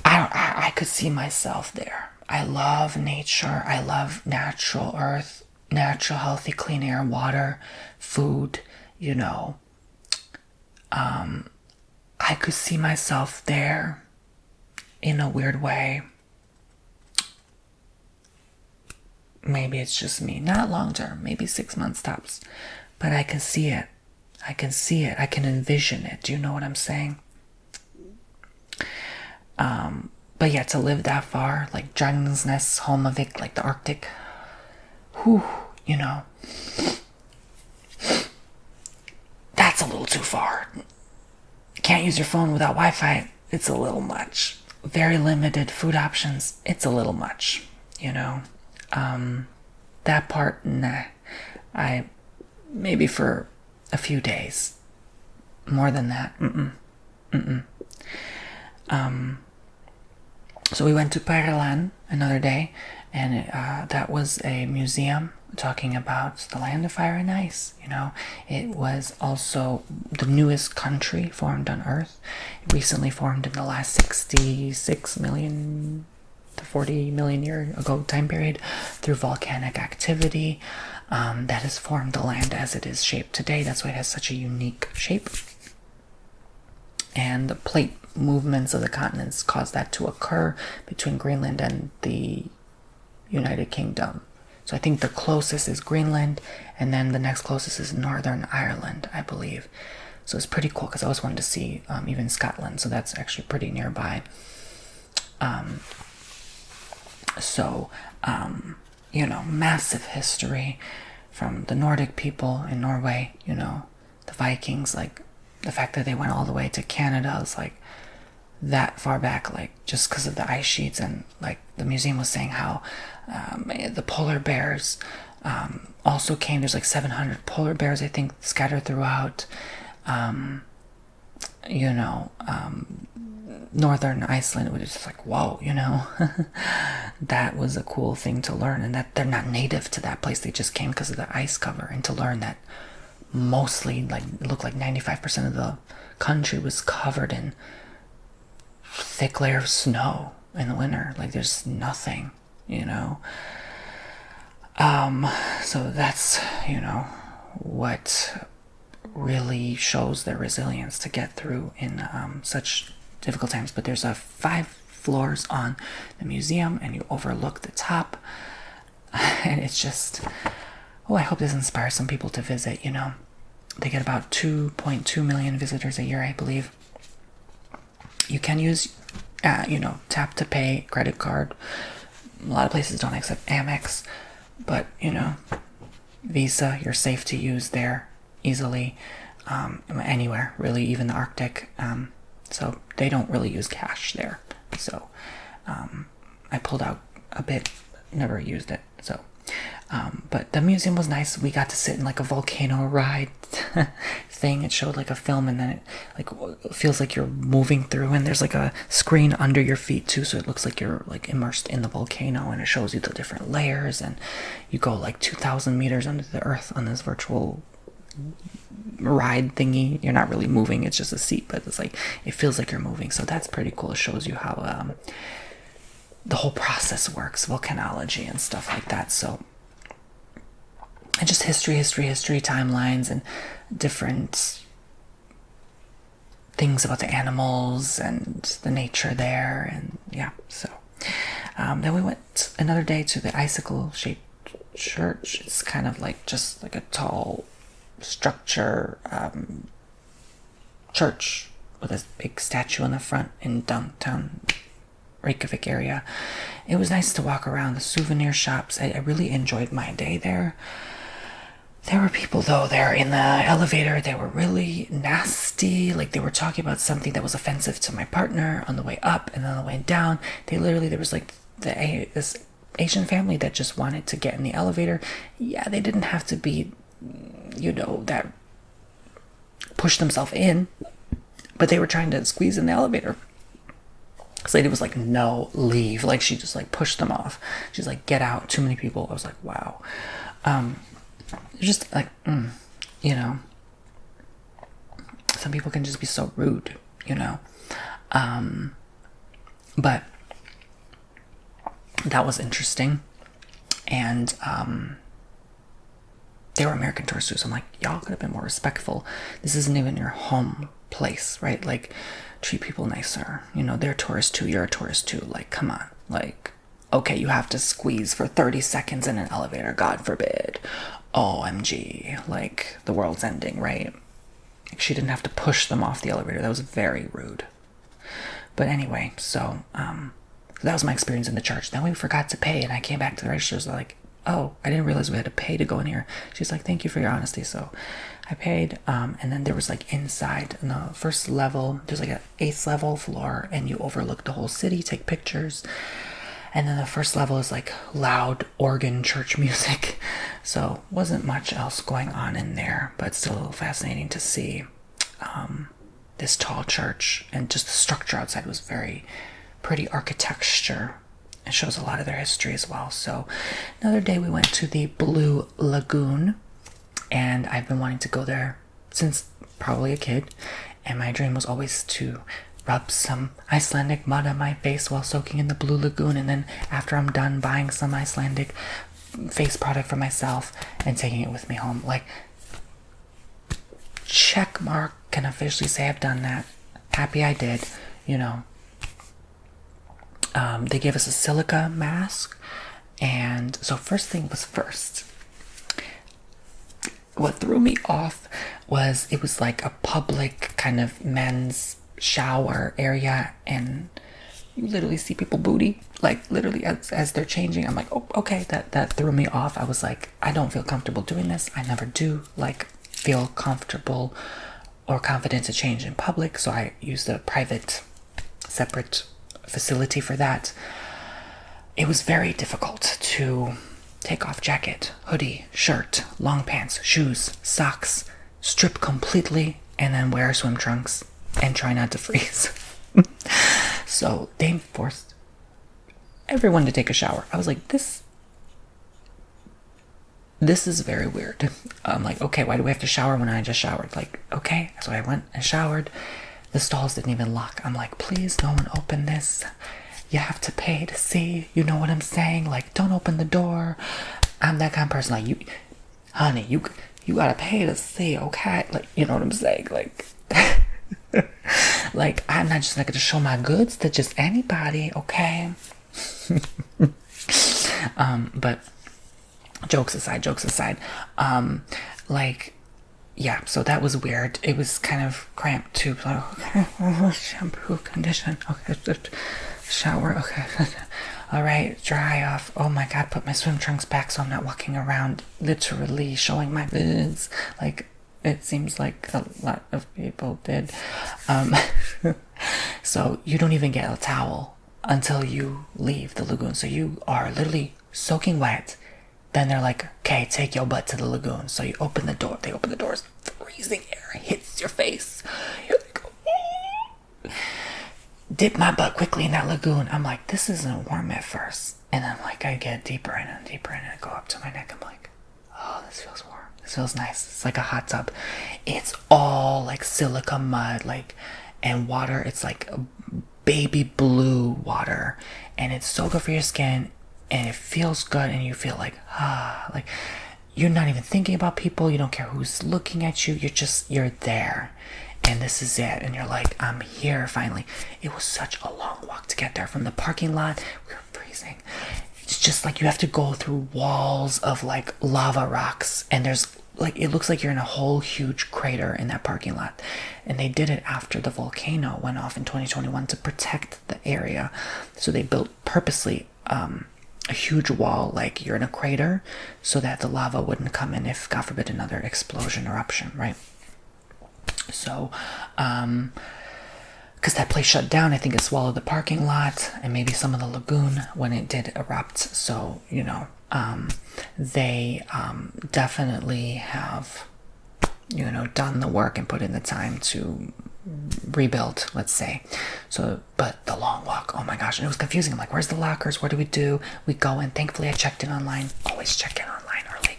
I could see myself there. I love nature. I love natural earth, natural, healthy, clean air, water, food, you know. I could see myself there in a weird way. Maybe it's just me. Not long term, maybe 6 months tops. But I can see it. I can see it. I can envision it. Do you know what I'm saying? But yeah, to live that far, like Drangsnes, Holmavik, like the Arctic, whew, you know, that's a little too far. Can't use your phone without Wi-Fi. It's a little much. Very limited food options. It's a little much, you know. That part, nah. Maybe for a few days. More than that, So we went to Perelan another day, and that was a museum talking about the land of fire and ice. You know, it was also the newest country formed on Earth. It recently formed in the last 66 million to 40 million year ago time period through volcanic activity that has formed the land as it is shaped today. That's why it has such a unique shape. And the plate movements of the continents caused that to occur between Greenland and the United Kingdom. So I think the closest is Greenland, and then the next closest is Northern Ireland, I believe. So it's pretty cool because I always wanted to see even Scotland, so that's actually pretty nearby. You know, massive history from the Nordic people in Norway, you know, the Vikings, like the fact that they went all the way to Canada is like that far back, like just because of the ice sheets. And like the museum was saying how the polar bears also came. There's like 700 polar bears, I think, scattered throughout northern Iceland. It was just like, whoa, you know. That was a cool thing to learn, and that they're not native to that place. They just came because of the ice cover. And to learn that mostly, like, it looked like 95% of the country was covered in thick layer of snow in the winter. Like, there's nothing, you know. So that's, you know, what really shows their resilience to get through in such difficult times. But there's 5 floors on the museum, and you overlook the top, and it's just, oh, I hope this inspires some people to visit. You know, they get about 2.2 million visitors a year, I believe. You can use, tap to pay, credit card. A lot of places don't accept Amex, but Visa, you're safe to use there easily, anywhere really, even the Arctic. So they don't really use cash there. So I pulled out a bit, never used it. So but the museum was nice. We got to sit in like a volcano ride thing. It showed like a film, and then it feels like you're moving through, and there's like a screen under your feet too, so it looks like you're like immersed in the volcano, and it shows you the different layers, and you go like 2,000 meters under the earth on this virtual ride thingy. You're not really moving, it's just a seat, but it's like it feels like you're moving. So that's pretty cool. It shows you how the whole process works, volcanology and stuff like that. So, and just history, timelines, and different things about the animals and the nature there. And yeah, so then we went another day to the icicle-shaped church. It's kind of like just like a tall structure church with a big statue in the front in downtown Reykjavik area. It was nice to walk around the souvenir shops. I really enjoyed my day there. There were people though there in the elevator. They were really nasty. Like they were talking about something that was offensive to my partner on the way up, and on the way down there was like this Asian family that just wanted to get in the elevator. Yeah, they didn't have to be, that push themselves in, but they were trying to squeeze in the elevator. This lady was like, no, leave. Like she just like pushed them off. She's like, get out, too many people. I was like, wow. Just like, some people can just be so rude, but that was interesting. And they were American tourists too, so I'm like, y'all could have been more respectful. This isn't even your home place, right? Like, treat people nicer. They're tourists too, you're a tourist too. Like, come on. Like, okay, you have to squeeze for 30 seconds in an elevator, God forbid. OMG, like, the world's ending, right? Like, she didn't have to push them off the elevator. That was very rude. But anyway, so that was my experience in the church. Then we forgot to pay, and I came back to the registers like, oh, I didn't realize we had to pay to go in here. She's like, thank you for your honesty. So I paid, and then there was like inside in the first level, there's like an 8th level floor, and you overlook the whole city, take pictures. And then the first level is like loud organ church music. So wasn't much else going on in there, but still fascinating to see this tall church. And just the structure outside was very pretty architecture. It shows a lot of their history as well. So another day we went to the Blue Lagoon, and I've been wanting to go there since probably a kid. And my dream was always to rub some Icelandic mud on my face while soaking in the Blue Lagoon, and then after I'm done, buying some Icelandic face product for myself and taking it with me home. Like, check mark, can officially say I've done that. Happy I did, They gave us a silica mask, and so first thing was first. What threw me off was it was like a public kind of men's shower area, and you literally see people booty, like literally as they're changing. I'm like, oh, okay, that threw me off. I was like, I don't feel comfortable doing this. I never do like feel comfortable or confident to change in public, so I used a private separate facility for that. It was very difficult to take off jacket, hoodie, shirt, long pants, shoes, socks, strip completely, and then wear swim trunks and try not to freeze. So they forced everyone to take a shower. I was like, this is very weird. I'm like, okay, why do we have to shower when I just showered? Like, okay. So I went and showered. The stalls didn't even lock. I'm like, please, no one open this. You have to pay to see. You know what I'm saying? Like, don't open the door. I'm that kind of person. Like, honey, you gotta pay to see, okay? Like, you know what I'm saying? Like, like, I'm not just gonna show my goods to just anybody, okay? But jokes aside, like, yeah, so that was weird. It was kind of cramped too. Like, okay, shampoo, condition, okay, shower, okay. All right, dry off. Oh my God, put my swim trunks back so I'm not walking around literally showing my boobs. Like, it seems like a lot of people did. So you don't even get a towel until you leave the lagoon. So you are literally soaking wet. Then they're like, okay, take your butt to the lagoon. So you open the door. They open the doors. Freezing air hits your face. You're like, oh. Dip my butt quickly in that lagoon. I'm like, this isn't warm at first. And then like I get deeper in and deeper in and go up to my neck. I'm like, oh, this feels warm. This feels nice. It's like a hot tub. It's all like silica mud, like, and water. It's like baby blue water. And it's so good for your skin. And it feels good, and you feel like, like you're not even thinking about people. You don't care who's looking at you. You're there. And this is it. And you're like, I'm here finally. It was such a long walk to get there from the parking lot. We were freezing. It's just like you have to go through walls of like lava rocks. And there's like, it looks like you're in a whole huge crater in that parking lot. And they did it after the volcano went off in 2021 to protect the area. So they built purposely, a huge wall, like you're in a crater, so that the lava wouldn't come in if, God forbid, another explosion, eruption, right? So, because that place shut down, I think it swallowed the parking lot and maybe some of the lagoon when it did erupt. So, you know, they definitely have, you know, done the work and put in the time to rebuild, let's say. So, but the long walk, oh my gosh, and it was confusing. I'm like, where's the lockers? What do? We go in. Thankfully I checked in online. Always check in online early.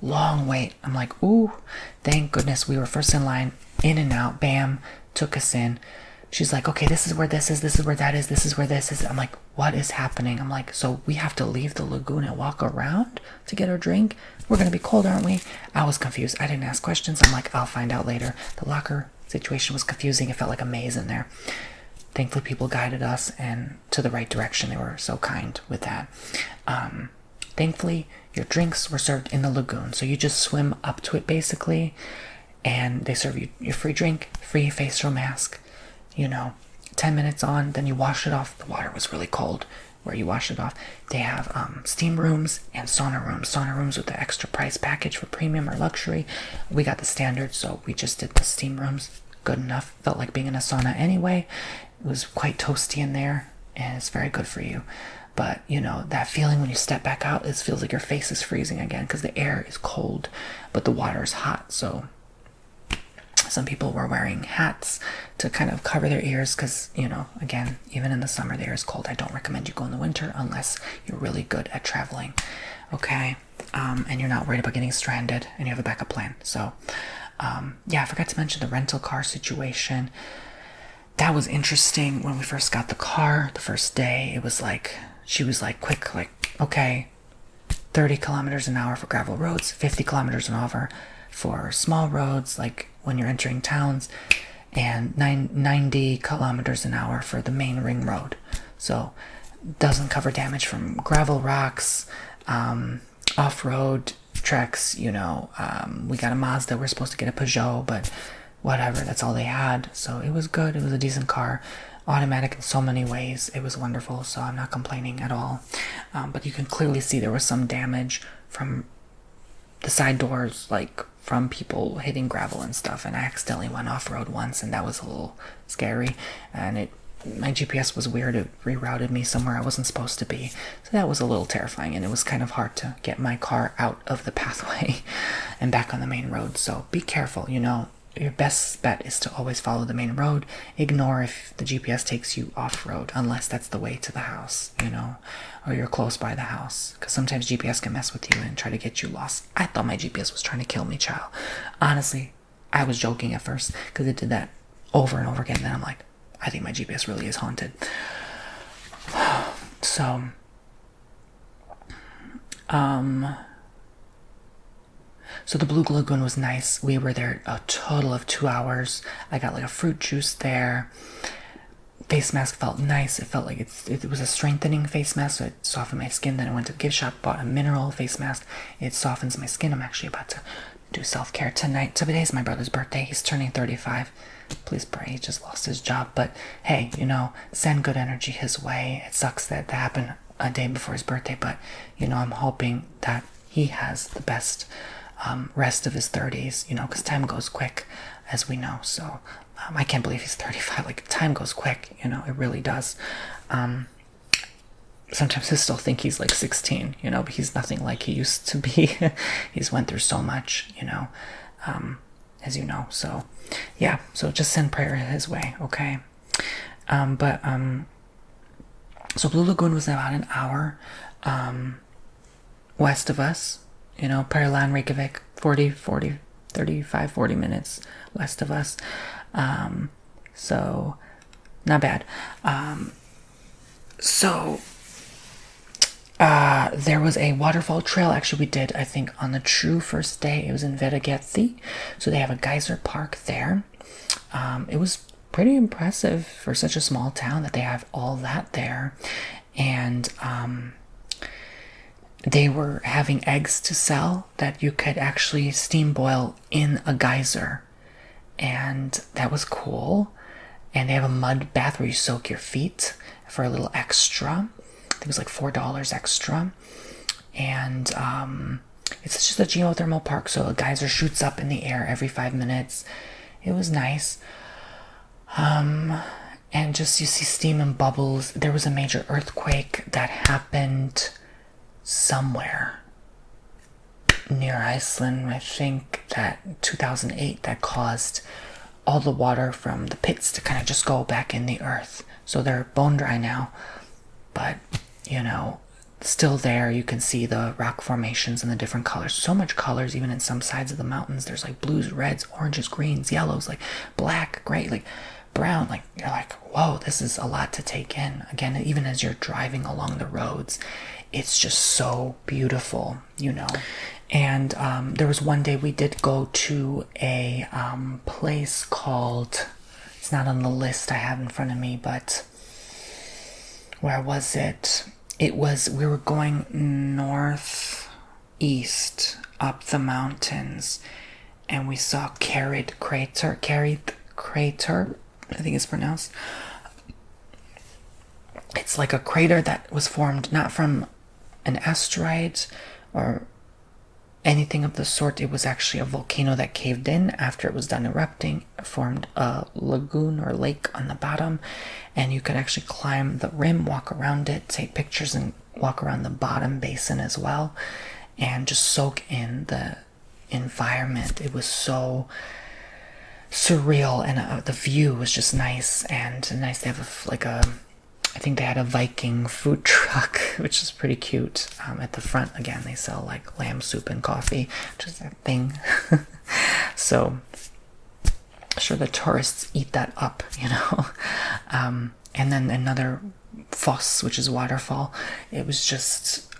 Long wait. I'm like, ooh, thank goodness we were first in line. In and out, bam, took us in. She's like, okay, this is where this is where that is, this is where this is. I'm like, what is happening? I'm like, so we have to leave the lagoon and walk around to get our drink? We're gonna be cold, aren't we? I was confused. I didn't ask questions. I'm like, I'll find out later. The locker situation was confusing. It felt like a maze in there. Thankfully people guided us and to the right direction. They were so kind with that. Thankfully your drinks were served in the lagoon, so you just swim up to it basically, and they serve you your free drink, free facial mask, you know, 10 minutes on, then you wash it off. The water was really cold where you wash it off. They have steam rooms and sauna rooms with the extra price package for premium or luxury. We got the standard, so we just did the steam rooms. Good enough. Felt like being in a sauna anyway. It was quite toasty in there, and it's very good for you. But you know, that feeling when you step back out, it feels like your face is freezing again because the air is cold but the water is hot. So some people were wearing hats to kind of cover their ears because, you know, again, even in the summer the air is cold. I don't recommend you go in the winter unless you're really good at traveling, okay? And you're not worried about getting stranded and you have a backup plan. So yeah, I forgot to mention the rental car situation. That was interesting. When we first got the car the first day, it was like, she was like, quick, like, okay, 30 kilometers an hour for gravel roads, 50 kilometers an hour for small roads, like when you're entering towns, and 90 kilometers an hour for the main ring road. So doesn't cover damage from gravel, rocks, off-road treks, you know. We got a Mazda. We're supposed to get a Peugeot, but whatever, that's all they had. So it was good. It was a decent car. Automatic in so many ways. It was wonderful, so I'm not complaining at all. But you can clearly see there was some damage from the side doors, like from people hitting gravel and stuff. And I accidentally went off-road once, and that was a little scary. And my GPS was weird. It rerouted me somewhere I wasn't supposed to be. So that was a little terrifying, and it was kind of hard to get my car out of the pathway and back on the main road. So be careful, you know. Your best bet is to always follow the main road. Ignore if the GPS takes you off-road, unless that's the way to the house, you know, or you're close by the house. Because sometimes GPS can mess with you and try to get you lost. I thought my GPS was trying to kill me, child. Honestly, I was joking at first because it did that over and over again. And then I'm like, I think my GPS really is haunted. So the Blue Lagoon was nice. We were there a total of 2 hours. I got like a fruit juice there. Face mask felt nice. It felt like it was a strengthening face mask, so it softened my skin. Then I went to the gift shop, bought a mineral face mask. It softens my skin. I'm actually about to do self-care tonight. Today's my brother's birthday. He's turning 35. Please pray. He just lost his job. But hey, you know, send good energy his way. It sucks that happened a day before his birthday, but you know, I'm hoping that he has the best rest of his 30s, you know, because time goes quick, as we know. So I can't believe he's 35. Like, time goes quick, you know, it really does. Sometimes I still think he's like 16, you know, but he's nothing like he used to be. He's went through so much, you know, as you know. So yeah, so just send prayer his way, okay? So Blue Lagoon was about an hour west of us, you know, Pearland, Reykjavik, 40 minutes west of us. So not bad. There was a waterfall trail. Actually, we did, I think, on the true first day. It was in Veragethi. So they have a geyser park there. It was pretty impressive for such a small town that they have all that there. And they were having eggs to sell that you could actually steam boil in a geyser. And that was cool. And they have a mud bath where you soak your feet for a little extra. I think it was like $4 extra. And it's just a geothermal park, so a geyser shoots up in the air every 5 minutes. It was nice. And just you see steam and bubbles. There was a major earthquake that happened somewhere near Iceland, I think, that 2008, that caused all the water from the pits to kind of just go back in the earth. So they're bone dry now, but you know, still there. You can see the rock formations and the different colors. So much colors, even in some sides of the mountains. There's like blues, reds, oranges, greens, yellows, like black, gray, like brown. Like, you're like, whoa, this is a lot to take in. Again, even as you're driving along the roads, it's just so beautiful, you know. And there was one day we did go to a place called, it's not on the list I have in front of me, but where was it? It was, we were going northeast up the mountains, and we saw Carried Crater, I think it's pronounced. It's like a crater that was formed not from an asteroid or anything of the sort. It was actually a volcano that caved in after it was done erupting. It formed a lagoon or lake on the bottom, and you could actually climb the rim, walk around it, take pictures, and walk around the bottom basin as well, and just soak in the environment. It was so surreal, and the view was just nice, and nice to have I think they had a Viking food truck, which is pretty cute. At the front, again, they sell like lamb soup and coffee, which is their thing. So, sure, the tourists eat that up, you know. And then another foss, which is waterfall. It was just,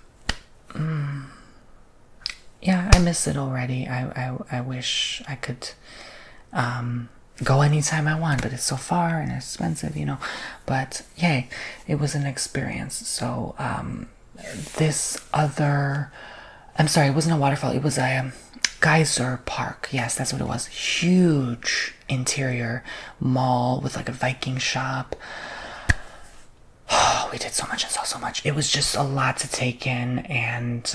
yeah, I miss it already. I wish I could go anytime I want, but it's so far and expensive, you know. But yay, it was an experience. So it wasn't a waterfall, it was a geyser park. Yes, that's what it was. Huge interior mall with like a Viking shop. Oh, we did so much and saw so much. It was just a lot to take in, and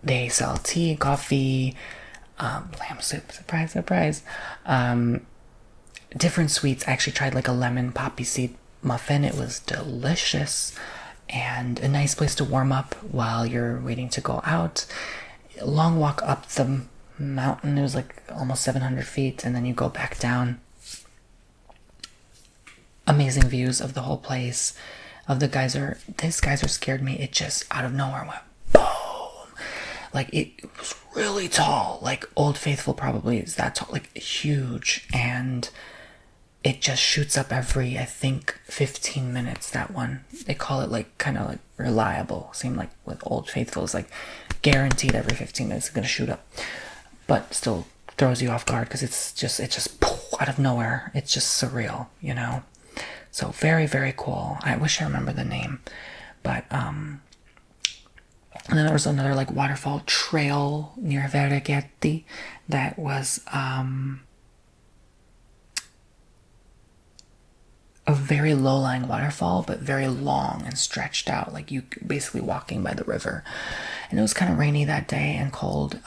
they sell tea, coffee, lamb soup, surprise. Different sweets. I actually tried like a lemon poppy seed muffin. It was delicious, and a nice place to warm up while you're waiting to go out. A long walk up the mountain. It was like almost 700 feet, and then you go back down. Amazing views of the whole place, of the geyser. This geyser scared me. It just out of nowhere went boom. Like, it was really tall. Like Old Faithful probably is that tall. Like, huge. And it just shoots up every, I think, 15 minutes, that one. They call it like kind of like reliable. Same like with Old Faithful, it's like guaranteed every 15 minutes it's gonna shoot up. But still throws you off guard because it's just out of nowhere. It's just surreal, you know? So very, very cool. I wish I remember the name. But and then there was another like waterfall trail near Verighetti that was a very low-lying waterfall, but very long and stretched out, like you basically walking by the river. And it was kind of rainy that day and cold,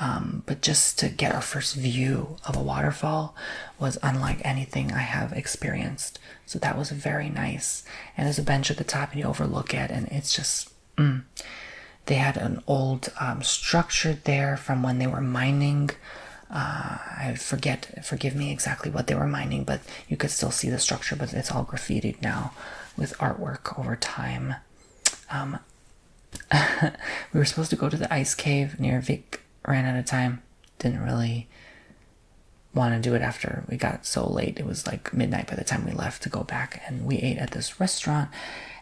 but just to get our first view of a waterfall was unlike anything I have experienced. So that was very nice. And there's a bench at the top and you overlook it, and it's just they had an old structure there from when they were mining. I forgive me exactly what they were mining, but you could still see the structure, but it's all graffitied now with artwork over time. We were supposed to go to the ice cave near Vik, ran out of time, didn't really want to do it after we got so late. It was like midnight by the time we left to go back, and we ate at this restaurant,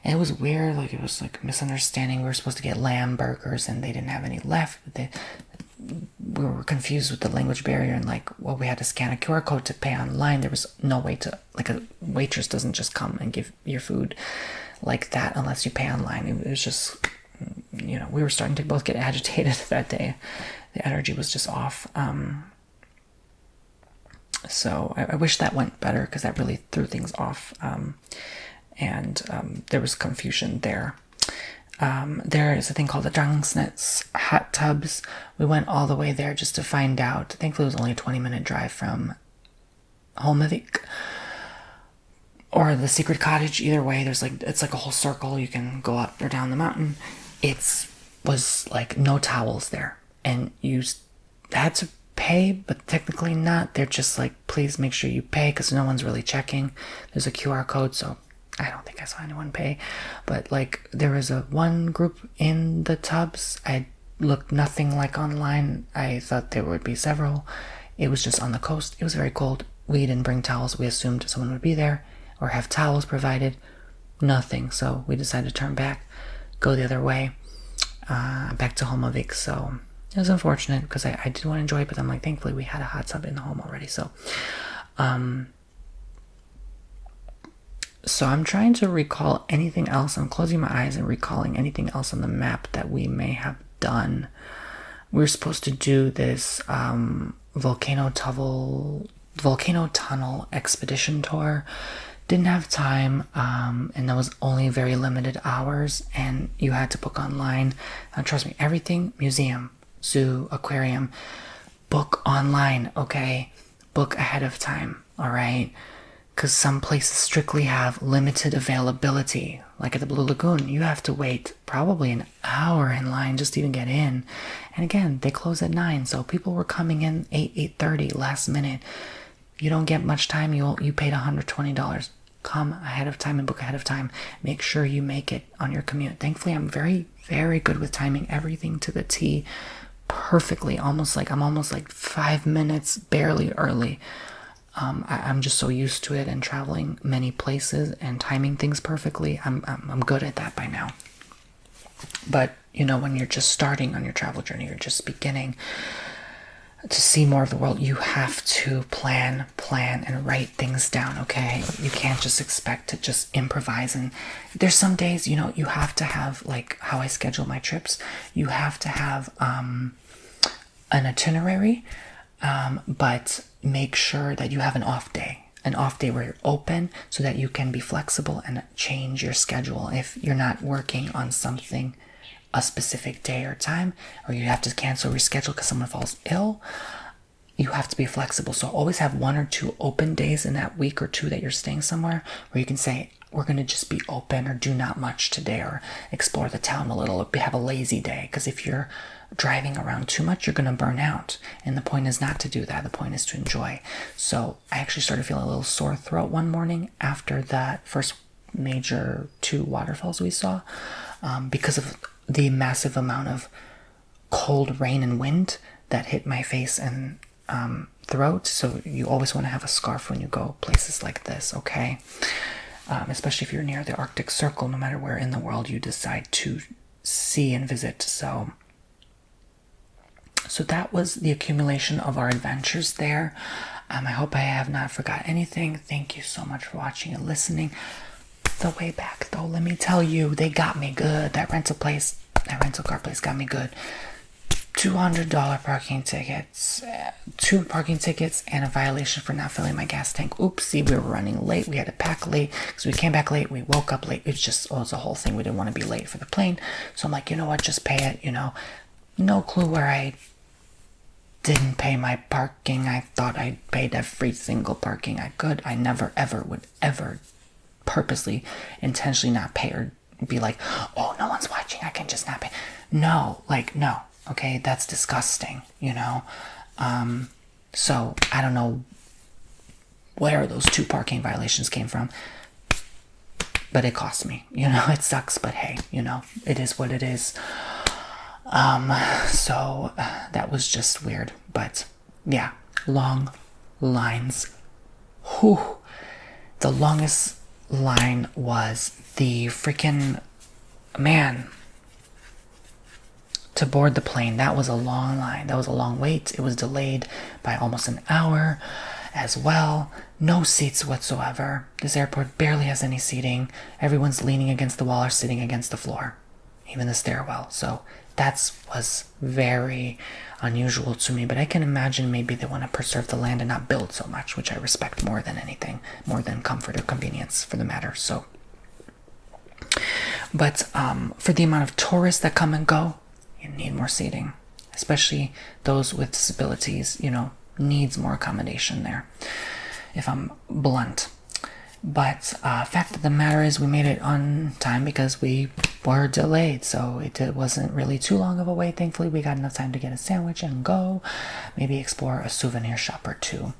and it was weird, like it was like misunderstanding. We were supposed to get lamb burgers and they didn't have any left, but we were confused with the language barrier, and like, well, we had to scan a QR code to pay online. There was no way to, like, a waitress doesn't just come and give your food like that unless you pay online. It was just, you know, we were starting to both get agitated that day. The energy was just off. So I wish that went better because that really threw things off. And there was confusion there. There is a thing called the Drangsnets hot tubs. We went all the way there just to find out. Thankfully, it was only a 20-minute drive from Holmavik or the Secret Cottage. Either way, there's like, it's like a whole circle. You can go up or down the mountain. It was like no towels there, and you had to pay, but technically not. They're just like, please make sure you pay because no one's really checking. There's a QR code, so I don't think I saw anyone pay, but like there was a one group in the tubs. I looked nothing like online. I thought there would be several. It was just on the coast. It was very cold. We didn't bring towels. We assumed someone would be there or have towels provided. Nothing. So we decided to turn back, go the other way, back to Holmavik. So it was unfortunate because I did want to enjoy it, but I'm like, thankfully we had a hot tub in the home already. So, So I'm trying to recall anything else. I'm closing my eyes and recalling anything else on the map that we may have done. We were supposed to do this volcano tunnel expedition tour. Didn't have time, and that was only very limited hours, and you had to book online. Trust me, everything, museum, zoo, aquarium, book online, okay? Book ahead of time, all right? Because some places strictly have limited availability. Like at the Blue Lagoon, you have to wait probably an hour in line just to even get in. And again, they close at 9, so people were coming in 8:30 last minute. You don't get much time. You paid $120. Come ahead of time and book ahead of time. Make sure you make it on your commute. Thankfully, I'm very, very good with timing everything to the T perfectly. I'm almost like 5 minutes barely early. I'm just so used to it and traveling many places and timing things perfectly. I'm good at that by now. But, you know, when you're just starting on your travel journey, you're just beginning to see more of the world, you have to plan, and write things down, okay? You can't just expect to just improvise. And there's some days, you know, you have to have, like how I schedule my trips, you have to have an itinerary, but make sure that you have an off day where you're open so that you can be flexible and change your schedule. If you're not working on something a specific day or time, or you have to cancel, reschedule because someone falls ill, you have to be flexible. So always have 1 or 2 open days in that week or 2 that you're staying somewhere where you can say, we're going to just be open or do not much today, or explore the town a little, or have a lazy day. Because if you're driving around too much, you're going to burn out. And the point is not to do that. The point is to enjoy. So I actually started feeling a little sore throat one morning after that first major 2 waterfalls we saw, because of the massive amount of cold rain and wind that hit my face and throat, so you always want to have a scarf when you go places like this, okay? Especially if you're near the Arctic Circle, no matter where in the world you decide to see and visit. So that was the accumulation of our adventures there. I hope I have not forgot anything. Thank you so much for watching and listening. The way back, though, let me tell you, they got me good. That rental car place got me good. $200 parking tickets, 2 parking tickets, and a violation for not filling my gas tank. Oopsie, we were running late. We had to pack late because we came back late. We woke up late. It was a whole thing. We didn't want to be late for the plane. So I'm like, you know what? Just pay it, No clue where I didn't pay my parking. I thought I paid every single parking I could. I never, ever would ever purposely, intentionally not pay or be like, oh, no one's watching. I can just not pay. No. Okay, that's disgusting, So I don't know where those 2 parking violations came from, but it cost me, it sucks, but hey, it is what it is. So that was just weird, but yeah, long lines. Whew. The longest line was the freaking man to board the plane. That was a long line. That was a long wait. It was delayed by almost an hour as well. No seats whatsoever. This airport barely has any seating. Everyone's leaning against the wall or sitting against the floor, even the stairwell. So that was very unusual to me, but I can imagine maybe they want to preserve the land and not build so much, which I respect more than anything, more than comfort or convenience for the matter. So, but for the amount of tourists that come and go, you need more seating, especially those with disabilities, needs more accommodation there, if I'm blunt. But fact of the matter is we made it on time because we were delayed, so it wasn't really too long of a wait. Thankfully, we got enough time to get a sandwich and go, maybe explore a souvenir shop or 2.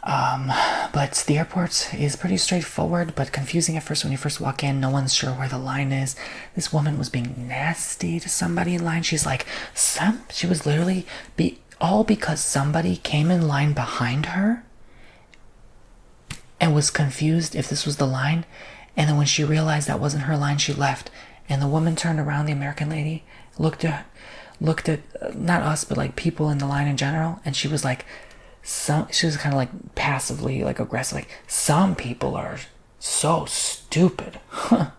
But the airport is pretty straightforward, but confusing at first when you first walk in. No one's sure where the line is. This woman was being nasty to somebody in line. She's like, she was literally all because somebody came in line behind her and was confused if this was the line. And then when she realized that wasn't her line, she left. And the woman turned around, the American lady, looked at not us, but like people in the line in general, and she was like, she was kind of like passively like aggressive, like, some people are so stupid. And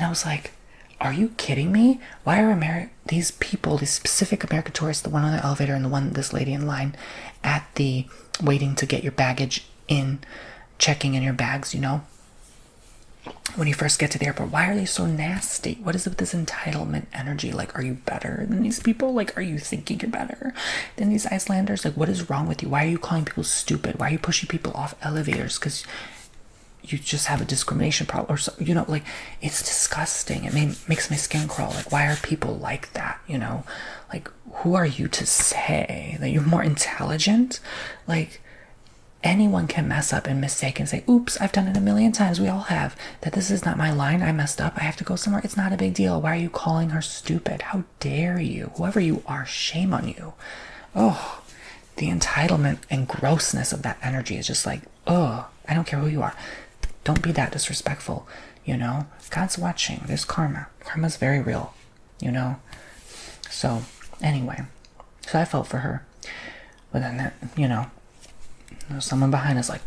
I was like, are you kidding me? Why are these people, these specific American tourists, the one on the elevator and this lady in line at the waiting to get your baggage in, checking in your bags, when you first get to the airport, why are they so nasty? What is it with this entitlement energy? Like, are you better than these people? Like, are you thinking you're better than these Icelanders? Like, what is wrong with you? Why are you calling people stupid? Why are you pushing people off elevators? Because you just have a discrimination problem or so, like, it's disgusting. It makes my skin crawl. Like, why are people like that? Like, who are you to say that you're more intelligent? Like, anyone can mess up and mistake and say, oops, I've done it a million times. We all have. That this is not my line. I messed up. I have to go somewhere. It's not a big deal. Why are you calling her stupid? How dare you? Whoever you are, shame on you. Oh, the entitlement and grossness of that energy is just like, oh, I don't care who you are. Don't be that disrespectful, God's watching. There's karma. Karma's very real, So, anyway. So I felt for her. But then, there's someone behind us like,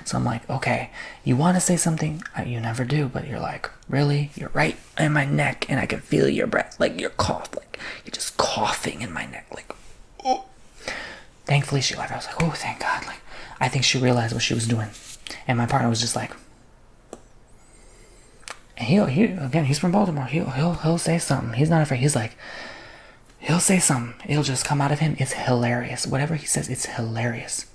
so I'm like, okay, you want to say something? You never do, but you're like, really? You're right in my neck, and I can feel your breath, like your cough, like you're just coughing in my neck, like, oh. Thankfully, she left. I was like, oh, thank God. Like, I think she realized what she was doing, and my partner was just like, and he's from Baltimore. He'll say something. He's not afraid. He's like, he'll say something. It'll just come out of him. It's hilarious. Whatever he says, it's hilarious.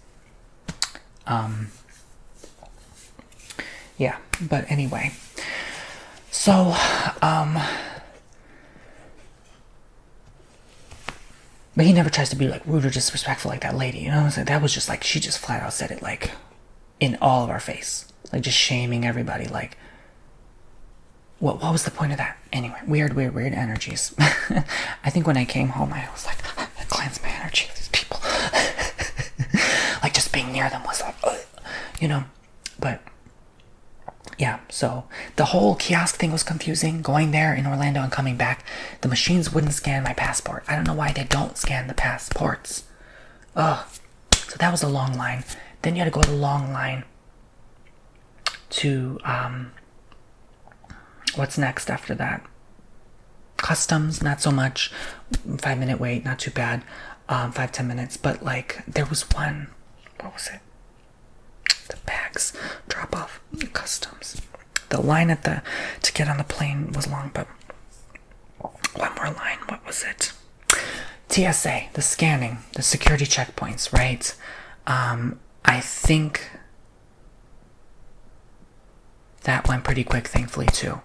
Yeah, but anyway. So, but he never tries to be like rude or disrespectful like that lady, So that was just like, she just flat out said it like in all of our face. Like just shaming everybody. Like, what was the point of that? Anyway, weird energies. I think when I came home, I was like, I cleansed my energy. These near them was like, you know, but yeah, so the whole kiosk thing was confusing. Going there in Orlando and coming back, the machines wouldn't scan my passport. I don't know why they don't scan the passports. Ugh. So that was a long line. Then you had to go to the long line to, what's next after that? Customs, not so much. 5-minute wait, not too bad. 5-10 minutes. But like, there was one, what was it? The bags drop off, customs. The line to get on the plane was long, but one more line. What was it? TSA, the scanning, the security checkpoints, right? I think that went pretty quick, thankfully, too,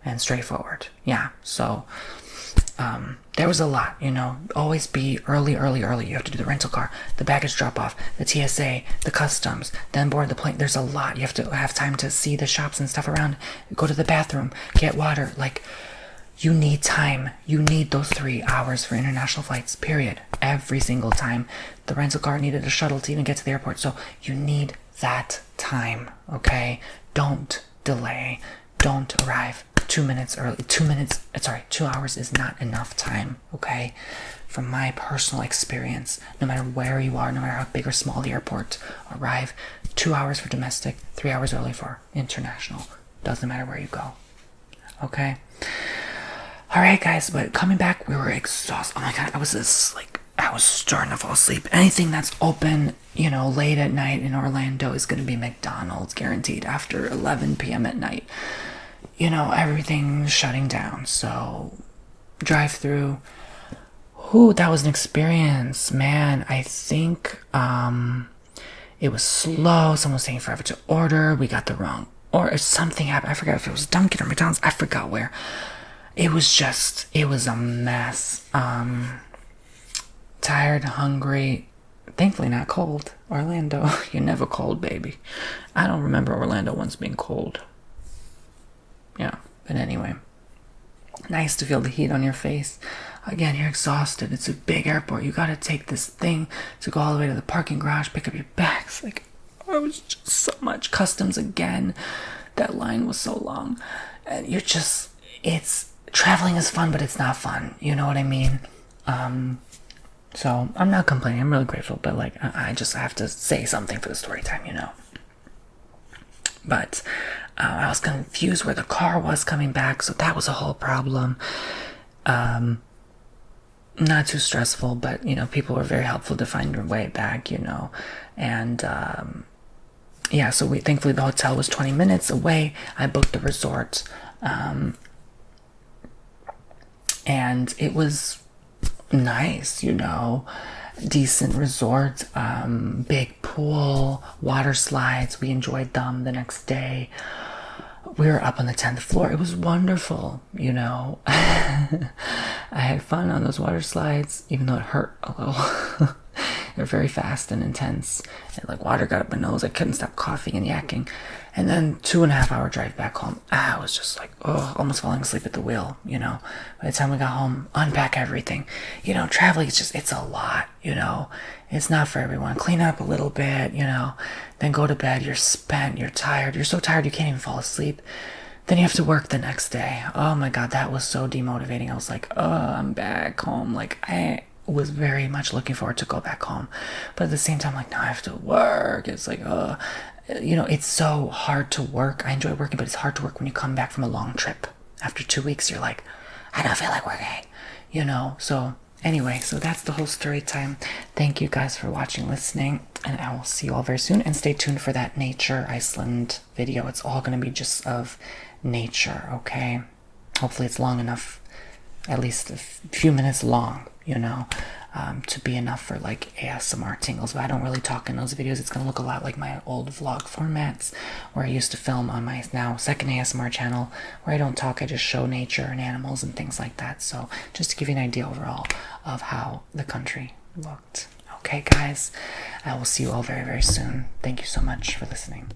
and straightforward. Yeah, so there was a lot, you know. Always be early. You have to do the rental car, the baggage drop off, the TSA, the customs, then board the plane. There's a lot. You have to have time to see the shops and stuff around, go to the bathroom, get water. Like, you need time. You need those 3 hours for international flights, period. Every single time. The rental car needed a shuttle to even get to the airport, so you need that time, okay? Don't delay. Don't arrive 2 minutes early. 2 hours is not enough time, okay? From my personal experience, no matter where you are, no matter how big or small the airport, arrive 2 hours for domestic, 3 hours early for international. Doesn't matter where you go, okay? All right, guys, but coming back, we were exhausted. Oh my God, I was starting to fall asleep. Anything that's open, you know, late at night in Orlando is going to be McDonald's, guaranteed, after 11 p.m. at night. You know, everything's shutting down, so drive through. Ooh, that was an experience, man. I think it was slow. Someone was taking forever to order. We got the wrong, or something happened. I forgot if it was Dunkin' or McDonald's. I forgot where. It was a mess. Tired, hungry, thankfully not cold. Orlando, you're never cold, baby. I don't remember Orlando once being cold. Yeah, but anyway, nice to feel the heat on your face. Again, you're exhausted. It's a big airport. You gotta take this thing to go all the way to the parking garage, pick up your bags. Like, it was just so much. Customs again. That line was so long. And traveling is fun, but it's not fun. You know what I mean? So I'm not complaining. I'm really grateful, but like, I just have to say something for the story time, you know. But I was confused where the car was coming back, so that was a whole problem. Not too stressful, but you know, people were very helpful to find your way back, you know. And yeah, so thankfully the hotel was 20 minutes away. I booked the resort, and it was nice, you know, decent resort, big pool, water slides. We enjoyed them the next day. We were up on the 10th floor. It was wonderful, you know. I had fun on those water slides, even though it hurt a little. They're very fast and intense. And like, water got up my nose. I couldn't stop coughing and yakking. And then 2.5 hour drive back home. I was just like, almost falling asleep at the wheel, you know. By the time we got home, unpack everything. You know, traveling, it's a lot, you know. It's not for everyone. Clean up a little bit, you know. Then go to bed. You're spent. You're tired. You're so tired you can't even fall asleep. Then you have to work the next day. Oh my God, that was so demotivating. I was like, I'm back home. Like, I was very much looking forward to go back home. But at the same time, like, now I have to work. It's like, you know, it's so hard to work. I enjoy working, but it's hard to work when you come back from a long trip. After 2 weeks, you're like, I don't feel like working, you know. So anyway, so that's the whole story time. Thank you guys for watching, listening, and I will see you all very soon. And stay tuned for that nature Iceland video. It's all going to be just of nature, okay? Hopefully it's long enough, at least a few minutes long, you know, to be enough for like ASMR tingles. But I don't really talk in those videos. It's gonna look a lot like my old vlog formats where I used to film on my now second ASMR channel, where I don't talk, I just show nature and animals and things like that. So just to give you an idea overall of how the country looked. Okay guys, I will see you all very, very soon. Thank you so much for listening.